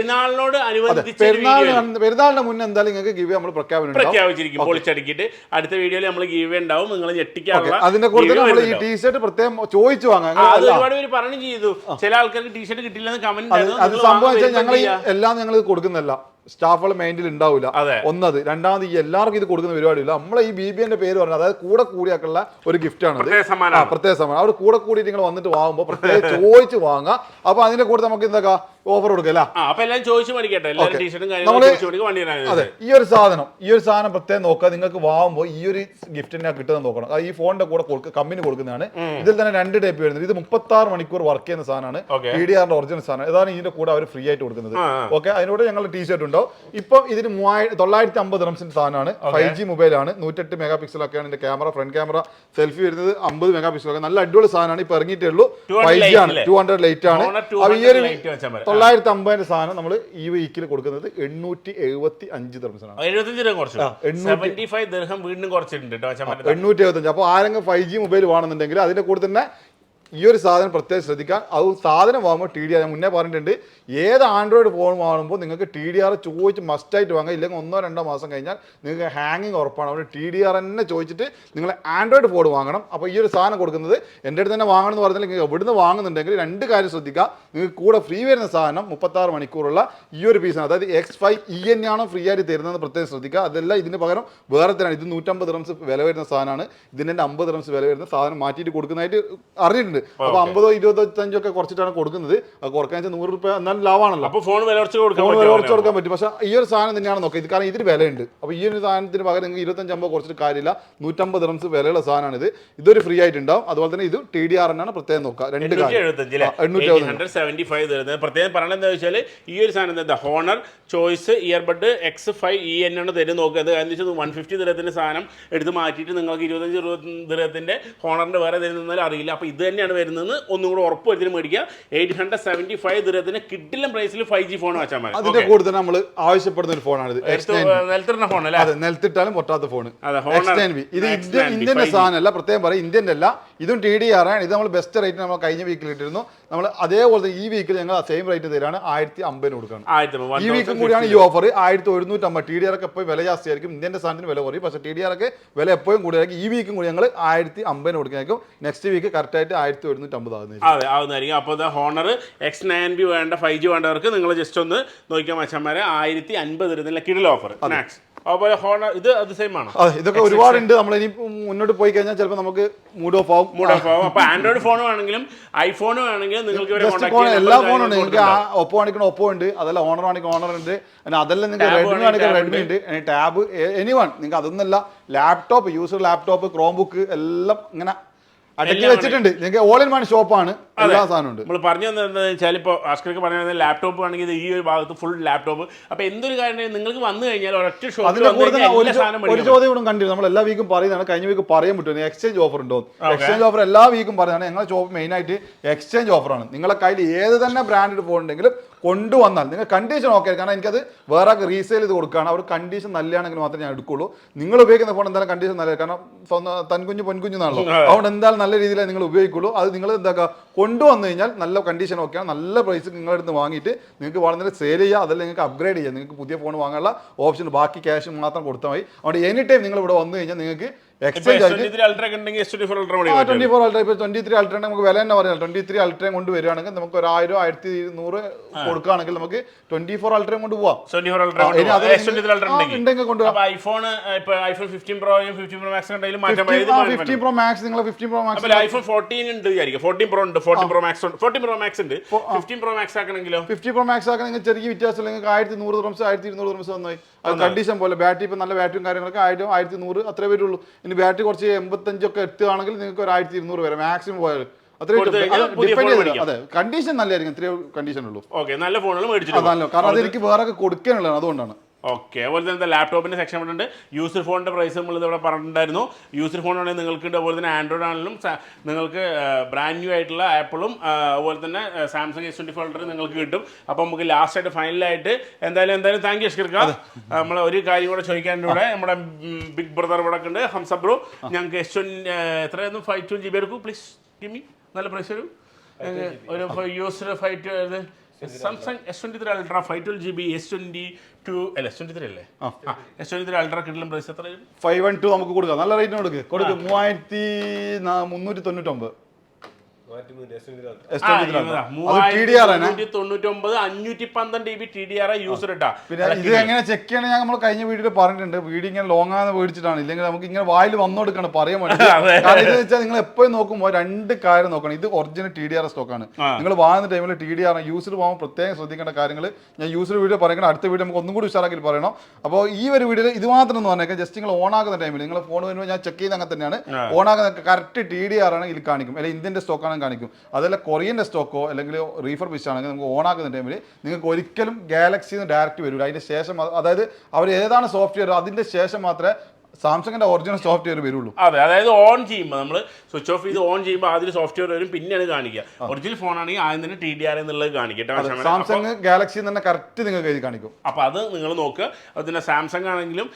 പെരുന്നാളിന്റെ മുന്നേ എന്തായാലും നിങ്ങൾക്ക് ഗിവ് നമ്മൾ പ്രഖ്യാപിച്ചിരിക്കും. അടുത്ത വീഡിയോയിൽ നമ്മൾ ഗിവ് ഉണ്ടാവും, നിങ്ങൾ ഞെട്ടിക്കാനുള്ള. അതിന്റെ കൂടെ നമ്മൾ ഈ ടീഷർട്ട് പ്രത്യേകം ചോദിച്ചു വാങ്ങാം. ഒരുപാട് പേര് പറഞ്ഞു ചെയ്തു, ചില ആൾക്കാർക്ക് ടീഷർട്ട് കിട്ടില്ലെന്ന് കമന്റ്. അത് സംഭവം വെച്ചാൽ ഞങ്ങൾ എല്ലാം ഞങ്ങൾ കൊടുക്കുന്നില്ല. സ്റ്റാഫുകൾ മെയിൻറ്റിൽ ഉണ്ടാവില്ല. ഒന്നത്. രണ്ടാമത് ഈ എല്ലാവർക്കും ഇത് കൊടുക്കുന്ന പരിപാടിയില്ല. നമ്മളെ ഈ BBന്റെ പേര് പറഞ്ഞത് അതായത് കൂടെ കൂടിയാക്കുള്ള ഒരു ഗിഫ്റ്റ് ആണ്. പ്രത്യേക സമ്മാനം. അവർ കൂടെ കൂടി നിങ്ങൾ വന്നിട്ട് വാങ്ങുമ്പോൾ പ്രത്യേകം ചോദിച്ച് വാങ്ങാം. അപ്പൊ അതിന്റെ കൂടെ നമുക്ക് എന്താ ഓഫർ കൊടുക്കല്ല. അതെ, ഈ ഒരു സാധനം പ്രത്യേകം നോക്കുക. നിങ്ങൾക്ക് വാങ്ങുമ്പോൾ ഈ ഒരു ഗിഫ്റ്റിനെ കിട്ടുന്ന നോക്കണം. ഈ ഫോണിന്റെ കൂടെ കമ്പനി കൊടുക്കുന്നതാണ്. ഇതിൽ തന്നെ 2 ടൈപ്പ് വരുന്നത്. ഇത് 36 മണിക്കൂർ വർക്ക് ചെയ്യുന്ന സാധനമാണ്. TDRന്റെ ഒറിജിനൽ സാധനം. ഇതാണ് ഇതിന്റെ കൂടെ അവർ ഫ്രീ ആയിട്ട് കൊടുക്കുന്നത്. ഓക്കെ, അതിനോട് ഞങ്ങൾ ടീഷർട്ട് ഉണ്ടോ. ഇപ്പൊ ഇതിന് 950 ദിർഹംസിന്റെ സാധനമാണ്. 5G മൊബൈലാണ്. 108 മെഗാ പിക്സൽ ഒക്കെയാണ് ഇതിന്റെ ക്യാമറ. ഫ്രണ്ട് ക്യാമറ സെൽഫി വരുന്നത് 50 മെഗാ പിക്സൽ ഒക്കെ. നല്ല അടിപൊളി സാധനമാണ്. ഇപ്പൊ ഇറങ്ങിയിട്ടേ ഉള്ളൂ. 5G ആണ്. 200 ലൈറ്റ് ആണ്. ഈ ഒരു 950 സാധനം നമ്മൾ ഈ വീക്കിൽ കൊടുക്കുന്നത് 875 ദിർഹംസാണ്. 875. അപ്പൊ ആരെങ്കിലും 5G മൊബൈൽ വേണമെന്നുണ്ടെങ്കിൽ അതിന്റെ കൂടെ തന്നെ ഈ ഒരു സാധനം പ്രത്യേകം ശ്രദ്ധിക്കാൻ. അത് സാധനം വാങ്ങുമ്പോൾ TDR ഞാൻ മുന്നേ പറഞ്ഞിട്ടുണ്ട്. ഏത് ആൻഡ്രോയിഡ് ഫോൺ വാങ്ങുമ്പോൾ നിങ്ങൾക്ക് TDR ചോദിച്ച് മസ്റ്റായിട്ട് വാങ്ങുക. ഇല്ലെങ്കിൽ 1-2 മാസം കഴിഞ്ഞാൽ നിങ്ങൾക്ക് ഹാങ്ങിങ് ഉറപ്പാണ്. അവിടെ TDR തന്നെ ചോദിച്ചിട്ട് നിങ്ങൾ ആൻഡ്രോയിഡ് ഫോൺ വാങ്ങണം. അപ്പോൾ ഈ ഒരു സാധനം കൊടുക്കുന്നത് എൻ്റെ അടുത്ത് തന്നെ വാങ്ങണം എന്ന് പറഞ്ഞാൽ നിങ്ങൾ എവിടുന്ന് വാങ്ങുന്നുണ്ടെങ്കിൽ 2 കാര്യം ശ്രദ്ധിക്കുക. നിങ്ങൾക്ക് കൂടെ ഫ്രീ വരുന്ന സാധനം 36 മണിക്കൂറുള്ള ഈ ഒരു പീസാണ്. അതായത് X5 ആണോ ഫ്രീ ആയിട്ട് തരുന്നതെന്ന് പ്രത്യേകം ശ്രദ്ധിക്കുക. അതല്ല ഇതിന് പകരം വേറെ തന്നെയാണ്. ഇത് 150 ദിർഹംസ് വില വരുന്ന സാധനമാണ്. ഇതിൻ്റെ 50 ദിർഹംസ് വില വരുന്ന സാധനം മാറ്റിയിട്ട് കൊടുക്കുന്നതായിട്ട് അറിഞ്ഞിട്ടുണ്ട്. അപ്പൊ 50, 25 ഒക്കെ കുറച്ചിട്ടാണ് കൊടുക്കുന്നത്. അത് കുറക്കാൻ വെച്ചാൽ 100 രൂപ എന്നാലും ലാഭമാണല്ലോ. ഫോൺ വില കുറച്ച് കൊടുക്കാൻ പറ്റും. പക്ഷേ ഈ ഒരു സാധനം തന്നെയാണ് നോക്കുക. ഇത് കാരണം ഇതിന് വിലയുണ്ട്. അപ്പോൾ ഈ ഒരു സാധനത്തിന് പകരം നിങ്ങൾക്ക് 25-50 കുറച്ചിട്ട് കാര്യമില്ല. 150 ദിർഹംസ് വിലയുള്ള സാധനമാണ് ഇത്. ഇതൊരു ഫ്രീ ആയിട്ടുണ്ടാവും. അതുപോലെ തന്നെ ഇത് TDR എന്നാണ് പ്രത്യേകം നോക്കുക. 875 പ്രത്യേകം പറയണത് എന്താ വെച്ചാൽ ഈ ഒരു സാധനം എന്താ ഹോണർ ചോയ്സ് ഇയർബഡ് X5 ആണ് തരും. നോക്കുക. അത് 150 ദിർഹത്തിന്റെ സാധനം എടുത്ത് മാറ്റിയിട്ട് നിങ്ങൾക്ക് 25 ദിർഹത്തിന്റെ ഹോണറിന്റെ വേറെ തരുന്നതിൽ അറിയില്ല. അപ്പോൾ ഇത് തന്നെയാണ് വരുന്നത്. ഒന്നും കൂടെ ഉറപ്പ് വരുത്തി മേടിക്കുക. 875 ദിർഹത്തിന് കിഡിലും പ്രൈസിൽ 5G ഫോൺ വെച്ചാൽ മതി. അതിന്റെ കൂടുതൽ നമ്മൾ ആവശ്യപ്പെടുന്ന ഒരു ഫോണാണ് ഇത്. നിലത്തിടുന്ന ഫോൺ അല്ലേ? അതെ, നിലത്തിട്ടാലും പൊട്ടാത്ത ഫോൺ. ഇത് ഇന്ത്യന്റെ സാധനമല്ല. പ്രത്യേകം പറയും ഇന്ത്യൻ്റെ അല്ല. ഇതും TDR ആണ്. ഇത് നമ്മൾ ബെസ്റ്റ് റേറ്റ് നമ്മൾ കഴിഞ്ഞ വീക്കിൽ ഇട്ടിരുന്നു. നമ്മൾ അതേപോലെ ഈ വീക്കിൽ ഞങ്ങൾ സെയിം റേറ്റ് തരാണ് 1050 കൊടുക്കണം. ഈ വീക്കും കൂടിയാണ് ഈ ഓഫർ. 1150. TDR ഒക്കെ എപ്പോഴും വില ജാസ്തി ആയിരിക്കും. ഇന്ത്യന്റെ സാധനത്തിന് വില കുറയും. പക്ഷേ TDR ഒക്കെ വില എപ്പോഴും കൂടുതലായിരിക്കും. ഈ വീക്കും കൂടി ഞങ്ങൾ 1050 കൊടുക്കായിരിക്കും. നെക്സ്റ്റ് വീക്ക് കറക്റ്റ് ആയിട്ട് 1150 ആവുന്നതായിരിക്കും. അപ്പോൾ ഹോണർ X9B വേണ്ട 5G വേണ്ടവർക്ക് നിങ്ങൾ ജസ്റ്റ് ഒന്ന് നോക്കിയാൽ മച്ചന്മാരെ 1050 കിഡിൽ ഓഫർ മാക്സ്. അതുപോലെ ഹോണർ ഇത് അത് സെയിം ആണ്. ഇതൊക്കെ ഒരുപാടുണ്ട്. നമ്മൾ ഇനി മുന്നോട്ട് പോയി കഴിഞ്ഞാൽ ചിലപ്പോൾ നമുക്ക് മൂഡ് ഓഫ് ആവും. അപ്പോൾ ആൻഡ്രോയിഡ് ഫോൺ വേണമെങ്കിലും ഐഫോൺ വേണമെങ്കിലും നിങ്ങൾക്ക് എല്ലാ ഫോണും ഉണ്ട്. നിങ്ങൾക്ക് ഒപ്പോ ആണെങ്കിൽ ഒപ്പോ ഉണ്ട്. അതല്ല ഓണർ ആണെങ്കിൽ ഓണർ ഉണ്ട്. അതെല്ലാം നിങ്ങൾക്ക് റെഡ്മി ആണെങ്കിൽ റെഡ്മി ഉണ്ട്. ടാബ് എനിവൺ നിങ്ങൾക്ക് അതൊന്നല്ല. Laptop user laptop Chrome book എല്ലാം ഇങ്ങനെ അടക്കി വെച്ചിട്ടുണ്ട്. നിങ്ങൾക്ക് ഓൾ ഇൻ വൺ ഷോപ്പാണ്. എല്ലാ സാധനവും ഉണ്ട്. നമ്മൾ പറഞ്ഞു എന്താണെന്ന് വെച്ചാൽ ഇപ്പോൾ ആസ്കർക്ക് പറഞ്ഞത് ലാപ്ടോപ്പ് ആണെങ്കിൽ ഈ ഒരു ഭാഗത്ത് ഫുൾ ലാപ്ടോപ്പ്. അപ്പോൾ എന്തൊരു കാര്യം നിങ്ങൾക്ക് വന്നു കഴിഞ്ഞാൽ ഒരൊറ്റ ഷോപ്പിൽ ഒരു ചോദ്യം കൂടെ കണ്ടിരുന്നു. നമ്മൾ എല്ലാ വീക്കും പറയുന്നതാണ്. കഴിഞ്ഞ വീക്ക് പറയാൻ പറ്റുമോ എക്സ്ചേഞ്ച് ഓഫർ ഉണ്ടോ? എക്സ്ചേഞ്ച് ഓഫർ എല്ലാ വീക്കും പറയുന്നതാണ്. ഞങ്ങളുടെ ഷോപ്പ് മെയിനായിട്ട് എക്സ്ചേഞ്ച് ഓഫറാണ്. നിങ്ങളെ കയ്യിൽ ഏത് തന്നെ ബ്രാൻഡ് ഫോൺ ഉണ്ടെങ്കിലും കൊണ്ടുവന്നാൽ നിങ്ങൾ കണ്ടീഷൻ ഓക്കെ. കാരണം എനിക്കത് വേറെ റീസെയിൽ ചെയ്ത് കൊടുക്കുകയാണ്. അവർ കണ്ടീഷൻ നല്ലതാണെങ്കിൽ മാത്രമേ ഞാൻ എടുക്കുള്ളൂ. നിങ്ങൾ ഉപയോഗിക്കുന്ന ഫോൺ എന്തായാലും കണ്ടീഷൻ നല്ല. കാരണം തൻകുഞ്ഞ് പൊൻകുഞ്ഞെന്നാണല്ലോ. അതുകൊണ്ട് എന്തായാലും നല്ല രീതിയിൽ നിങ്ങൾ ഉപയോഗിക്കുള്ളൂ. അത് നിങ്ങൾ എന്താക്കുക കൊണ്ടുവന്നു കഴിഞ്ഞാൽ നല്ല കണ്ടീഷൻ ഒക്കെയാണ്. നല്ല പ്രൈസ് നിങ്ങളുടെ അടുത്ത് വാങ്ങിയിട്ട് നിങ്ങൾക്ക് വളരെ സെയിൽ ചെയ്യുക. അതല്ല നിങ്ങൾക്ക് അപ്ഗ്രേഡ് ചെയ്യുക. നിങ്ങൾക്ക് പുതിയ ഫോൺ വാങ്ങാനുള്ള ഓപ്ഷൻ ബാക്കി ക്യാഷ് മാത്രം കൊടുത്താൽ മതി. അതുകൊണ്ട് എനി ടൈം നിങ്ങൾ ഇവിടെ വന്നു കഴിഞ്ഞാൽ നിങ്ങൾക്ക് എക്സ്ചേഞ്ച് 24 അൾട്ര ഇപ്പൊ 23 അൾട്ര നമുക്ക് വില തന്നെ പറയാം. 23 അൾട്രയും കൊണ്ട് വരികയാണെങ്കിൽ നമുക്ക് 1000 1200 കൊടുക്കുകയാണെങ്കിൽ നമുക്ക് 24 അൾട്രയും കൊണ്ട് പോവാം. ഐഫോൺ 15 പ്രോയും 15 പ്രോ മാക്സ് 15 പ്രോ മാക്സ് നിങ്ങൾ 15 പ്രോ മാക്സ് ഐഫോൺ 14 ഉണ്ട് വിചാരിക്കും. 14 പ്രോ ഉണ്ട്, 14 പ്രോ മാക്സ് ഉണ്ട്, 14 പ്രോ മാക്സ് ഉണ്ട്. 15 പ്രോ മാക്സ് ആക്കണമെങ്കിലോ 15 പ്രോ മാക്സ് ആക്കണമെങ്കിൽ ചെറിയ വ്യത്യാസം. നിങ്ങൾക്ക് 1100 ദിർഹംസ് 1200 ദിർഹംസ് വന്നായി. അത് കണ്ടീഷൻ പോലെ. ബാറ്ററി ഇപ്പൊ നല്ല ബാറ്ററിയും കാര്യങ്ങളൊക്കെ 1000 1100 അത്രേ വരുള്ളൂ. ഇനി ബാറ്ററി കുറച്ച് 85 ഒക്കെ എത്തുകയാണെങ്കിൽ നിങ്ങൾക്ക് ഒരു 1200 വരെ മാക്സിമം പോയാൽ. അതെ, കണ്ടീഷൻ നല്ലതായിരിക്കും. ഇത്രയും കണ്ടീഷൻ ഉള്ളൂ. നല്ല ഫോണുകൾ മേടിച്ചിട്ട് കാരണം അതെനിക്ക് വേറെ കൊടുക്കാനുള്ളതാണ്. അതുകൊണ്ടാണ്. ഓക്കെ. അതുപോലെ തന്നെ ലാപ്ടോപ്പിൻ്റെ സെക്ഷൻ ഉണ്ട്. യൂസർ ഫോണിൻ്റെ പ്രൈസ് നമ്മൾ ഇവിടെ പറഞ്ഞിട്ടുണ്ടായിരുന്നു. യൂസർ ഫോൺ ആണെങ്കിൽ നിങ്ങൾക്ക് അതുപോലെ തന്നെ ആൻഡ്രോയിഡ് ആണെങ്കിലും നിങ്ങൾക്ക് ബ്രാൻഡ് ന്യൂ ആയിട്ടുള്ള ആപ്പിളും അതുപോലെ തന്നെ സാംസങ് S24 അൾട്ര നിങ്ങൾക്ക് കിട്ടും. അപ്പോൾ നമുക്ക് ലാസ്റ്റ് ആയിട്ട് ഫൈനലായിട്ട് എന്തായാലും താങ്ക് യു അഷ്കർ. നമ്മൾ ഒരു കാര്യം കൂടെ ചോദിക്കാൻ്റെ കൂടെ നമ്മുടെ ബിഗ് ബ്രദർ ഇവിടെ ഉണ്ട് ഹംസ ബ്രോ. ഞങ്ങൾക്ക് എത്രയായിരുന്നു 512 GB എടുക്കും പ്ലീസ് ഗിവ് മീ. നല്ല പ്രൈസ് വരും. ഒരു user 5 Samsung S23 ultra 512 GB S22 അല്ല S23 അല്ലേ? S23 അൾട്ര കിട്ടുന്ന പ്രൈസ് എത്ര? 512 നമുക്ക് കൊടുക്കാം. നല്ല റേറ്റിന് കൊടുക്കും. 3399. യൂസർ ഇട്ടാ. പിന്നെ ഇത് എങ്ങനെ ചെക്ക് ചെയ്യണം ഞാൻ നമ്മൾ കഴിഞ്ഞ വീഡിയോയിൽ പറഞ്ഞിട്ടുണ്ട്. വീഡിയോ ഇങ്ങനെ ലോങ് ആണ് മേടിച്ചിട്ടാണ്, ഇല്ലെങ്കിൽ നമുക്ക് ഇങ്ങനെ വായിൽ വന്നോടുക്കണം പറയാൻ വേണ്ടി. കാരണം ഇത് വെച്ചാൽ നിങ്ങൾ എപ്പോഴും നോക്കുമ്പോൾ രണ്ട് കാര്യം നോക്കണം. ഇത് ഒറിജിനൽ TDR സ്റ്റോക്കാണ്. നിങ്ങൾ വാങ്ങുന്ന ടൈമിൽ TDR യൂസർ പോകുമ്പോൾ പ്രത്യേകം ശ്രദ്ധിക്കേണ്ട കാര്യങ്ങൾ ഞാൻ യൂസർ വീഡിയോ പറയുന്നത് അടുത്ത വീഡിയോ നമുക്ക് ഒന്നും കൂടി ഉഷാറാക്കി പറയണം. അപ്പോൾ ഈ ഒരു വീഡിയോയിൽ ഇത് മാത്രം എന്ന് പറഞ്ഞേക്കാം. ജസ്റ്റ് നിങ്ങൾ ഓൺ ആക്കുന്ന ടൈമിൽ നിങ്ങൾ ഫോൺ വരുമ്പോൾ ഞാൻ ചെക്ക് ചെയ്യുന്ന അങ്ങനെ തന്നെയാണ്. ഓൺ ആക്കുന്ന കറക്റ്റ് TDR ആണ് ഇതിൽ കാണിക്കും, അല്ലെങ്കിൽ ഇന്ത്യൻ്റെ സ്റ്റോക്കാണ് കാണിക്കും. അതല്ല കൊറിയൻ്റെ സ്റ്റോക്കോ അല്ലെങ്കിൽ റീഫർ ഫിഷ് ആണെങ്കിൽ നമുക്ക് ഓൺ ആക്കുന്ന ടൈമിൽ നിങ്ങൾക്ക് ഒരിക്കലും ഗാലക്സിന്ന് ഡയറക്റ്റ് വരില്ല. അതിൻ്റെ ശേഷം അതായത് അവർ ഏതാണ് സോഫ്റ്റ്വെയർ അതിൻ്റെ ശേഷം മാത്രമേ സാംസങ്ങിന്റെ ഒറിജിനൽ സോഫ്റ്റ്വെയർ വരുള്ളൂ. അതെ, അതായത് ഓൺ ചെയ്യുമ്പോൾ നമ്മൾ സ്വിച്ച് ഓഫ് ചെയ്ത് ഓൺ ചെയ്യുമ്പോൾ ആദ്യം സോഫ്റ്റ്വെയർ വരും, പിന്നെയാണ് കാണിക്കുക. ഒറിജിനൽ ഫോൺ ആണെങ്കിൽ ആദ്യം തന്നെ TDR എന്നുള്ളത് കാണിക്കട്ടെ. സാംസങ് ഗാലക്സി തന്നെ കറക്റ്റ് നിങ്ങൾക്ക് എഴുതി കാണിക്കും. അപ്പോൾ അത് നിങ്ങൾ നോക്കുക. അതിന് സാംസങ് ആണെങ്കിലും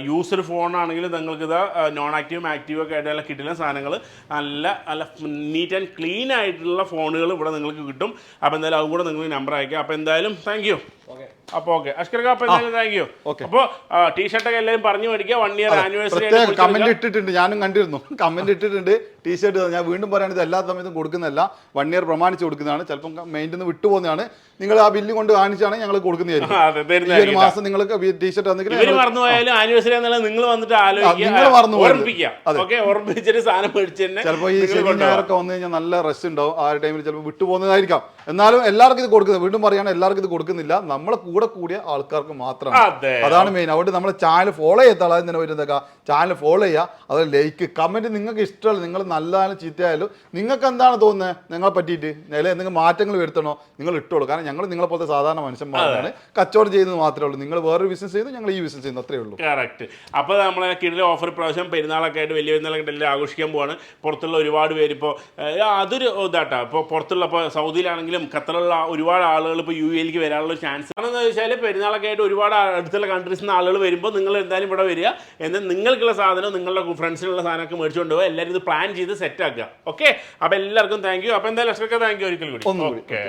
യൂസർ ഫോൺ ആണെങ്കിലും നിങ്ങൾക്ക് ഇത് നോൺ ആക്റ്റീവും ആക്റ്റീവും ഒക്കെ ആയിട്ടുള്ള കിട്ടുന്ന സാധനങ്ങൾ നല്ല നല്ല നീറ്റ് ആൻഡ് ക്ലീൻ ആയിട്ടുള്ള ഫോണുകൾ ഇവിടെ നിങ്ങൾക്ക് കിട്ടും. അപ്പോൾ എന്തായാലും അതും കൂടെ നിങ്ങൾ നമ്പർ അയക്കുക. അപ്പോൾ എന്തായാലും താങ്ക് യു. അപ്പോൾ ഓക്കെ അഷ്കർക്ക്, അപ്പോൾ എന്തായാലും താങ്ക് യു. അപ്പോൾ ടീഷർട്ടൊക്കെ എല്ലാവരും പറഞ്ഞു മേടിക്കുക. 1 ഇയർ ആനിവേഴ്സറി കമന്റ് ഇട്ടിട്ടുണ്ട്, ഞാനും കണ്ടിരുന്നു. കമന്റ് ഇട്ടിട്ടുണ്ട് ടീഷർട്ട്. ഞാൻ വീണ്ടും പറയുന്നത് എല്ലാ സമയത്തും കൊടുക്കുന്നതല്ല, 1 ഇയർ പ്രമാണിച്ച് കൊടുക്കുന്നതാണ്. ചിലപ്പം മെയിൻ്റെ നിന്ന് വിട്ടുപോകുന്നതാണ്. നിങ്ങൾ ആ ബില്ല് കൊണ്ട് കാണിച്ചാണ് ഞങ്ങൾ കൊടുക്കുന്നതായിരിക്കും. ഈ ഒരു മാസം നിങ്ങൾക്ക് ടീഷർട്ട് മറന്നുപോയാലും ആനിവേഴ്സറി നിങ്ങൾ വന്നിട്ട് ഓർമ്മിപ്പിച്ചിട്ട് സാധനം മേടിച്ചെന്നെ. ചിലപ്പോൾ ഈ ശനി ഞായറൊക്കെ വന്നു കഴിഞ്ഞാൽ നല്ല റഷ് ഉണ്ടാവും. ആ ഒരു ടൈമിൽ ചിലപ്പോൾ വിട്ടുപോകുന്നതായിരിക്കാം. എന്നാലും എല്ലാവർക്കും ഇത് കൊടുക്കുന്നത്, വീണ്ടും പറയുകയാണ്, എല്ലാവർക്കും ഇത് കൊടുക്കുന്നില്ല. നമ്മളെ കൂടെ കൂടിയ ആൾക്കാർക്ക് മാത്രമാണ്. അതാണ് മെയിൻ. അതുകൊണ്ട് നമ്മളെ ചാനൽ ഫോളോ ചെയ്ത ആളാദ്യം തന്നെ വരുന്നതൊക്കെ ചാനൽ ഫോളോ ചെയ്യുക. അത് ലൈക്ക് കമന്റ് നിങ്ങൾക്ക് ഇഷ്ടമല്ല, നിങ്ങൾ നല്ലതായാലും ചീത്തയായാലും നിങ്ങൾക്ക് എന്താണ് തോന്നുന്നത് നിങ്ങളെ പറ്റിയിട്ട് അല്ലെങ്കിൽ എന്തെങ്കിലും മാറ്റങ്ങൾ വരുത്തണോ നിങ്ങൾ ഇട്ടോളൂ. കാരണം ഞങ്ങൾ നിങ്ങളെ പോലത്തെ സാധാരണ മനുഷ്യന്മാരാണ്, കച്ചവടം ചെയ്യുന്നത് മാത്രമേ ഉള്ളൂ. നിങ്ങൾ വേറൊരു ബിസിനസ് ചെയ്യുന്നു, ഞങ്ങൾ ഈ ബിസിനസ് ചെയ്യുന്നു, അത്രേ ഉള്ളൂ. കറക്റ്റ്. അപ്പോൾ നമ്മളെ കിടിലെ ഓഫർ പ്രാവശ്യം പെരുന്നാളൊക്കെ ആയിട്ട് വലിയ പെരുന്നാളൊക്കെ എല്ലാം ആഘോഷിക്കാൻ പോവാണ്. പുറത്തുള്ള ഒരുപാട് പേര് ഇപ്പോൾ അതൊരു ഇതാട്ടോ. ഇപ്പോൾ പുറത്തുള്ള ഇപ്പോൾ സൗദിയിലാണെങ്കിലും ഖത്തറിലുള്ള ഒരുപാട് ആളുകൾ ഇപ്പോൾ UAE വരാനുള്ള ചാൻസ് ആണെന്ന് വെച്ചാൽ പെരുന്നാളൊക്കെ ആയിട്ട് ഒരുപാട് അടുത്തുള്ള കൺട്രീസിൽ നിന്ന് ആളുകൾ വരുമ്പോൾ നിങ്ങൾ എന്തായാലും ഇവിടെ വരിക. എന്നാൽ നിങ്ങൾക്കുള്ള സാധനം നിങ്ങളുടെ ഫ്രണ്ട്സിനുള്ള സാധനമൊക്കെ മേടിച്ചുകൊണ്ട് പോകുക. എല്ലാവരും ഇത് പ്ലാൻ ചെയ്ത് സെറ്റ് ആക്കുക. ഓക്കെ, അപ്പോൾ എല്ലാവർക്കും താങ്ക് യു. അപ്പോൾ എന്തായാലും അഷ്കർക്ക് താങ്ക് യു ഒരിക്കൽ കൂടി. ഓക്കെ.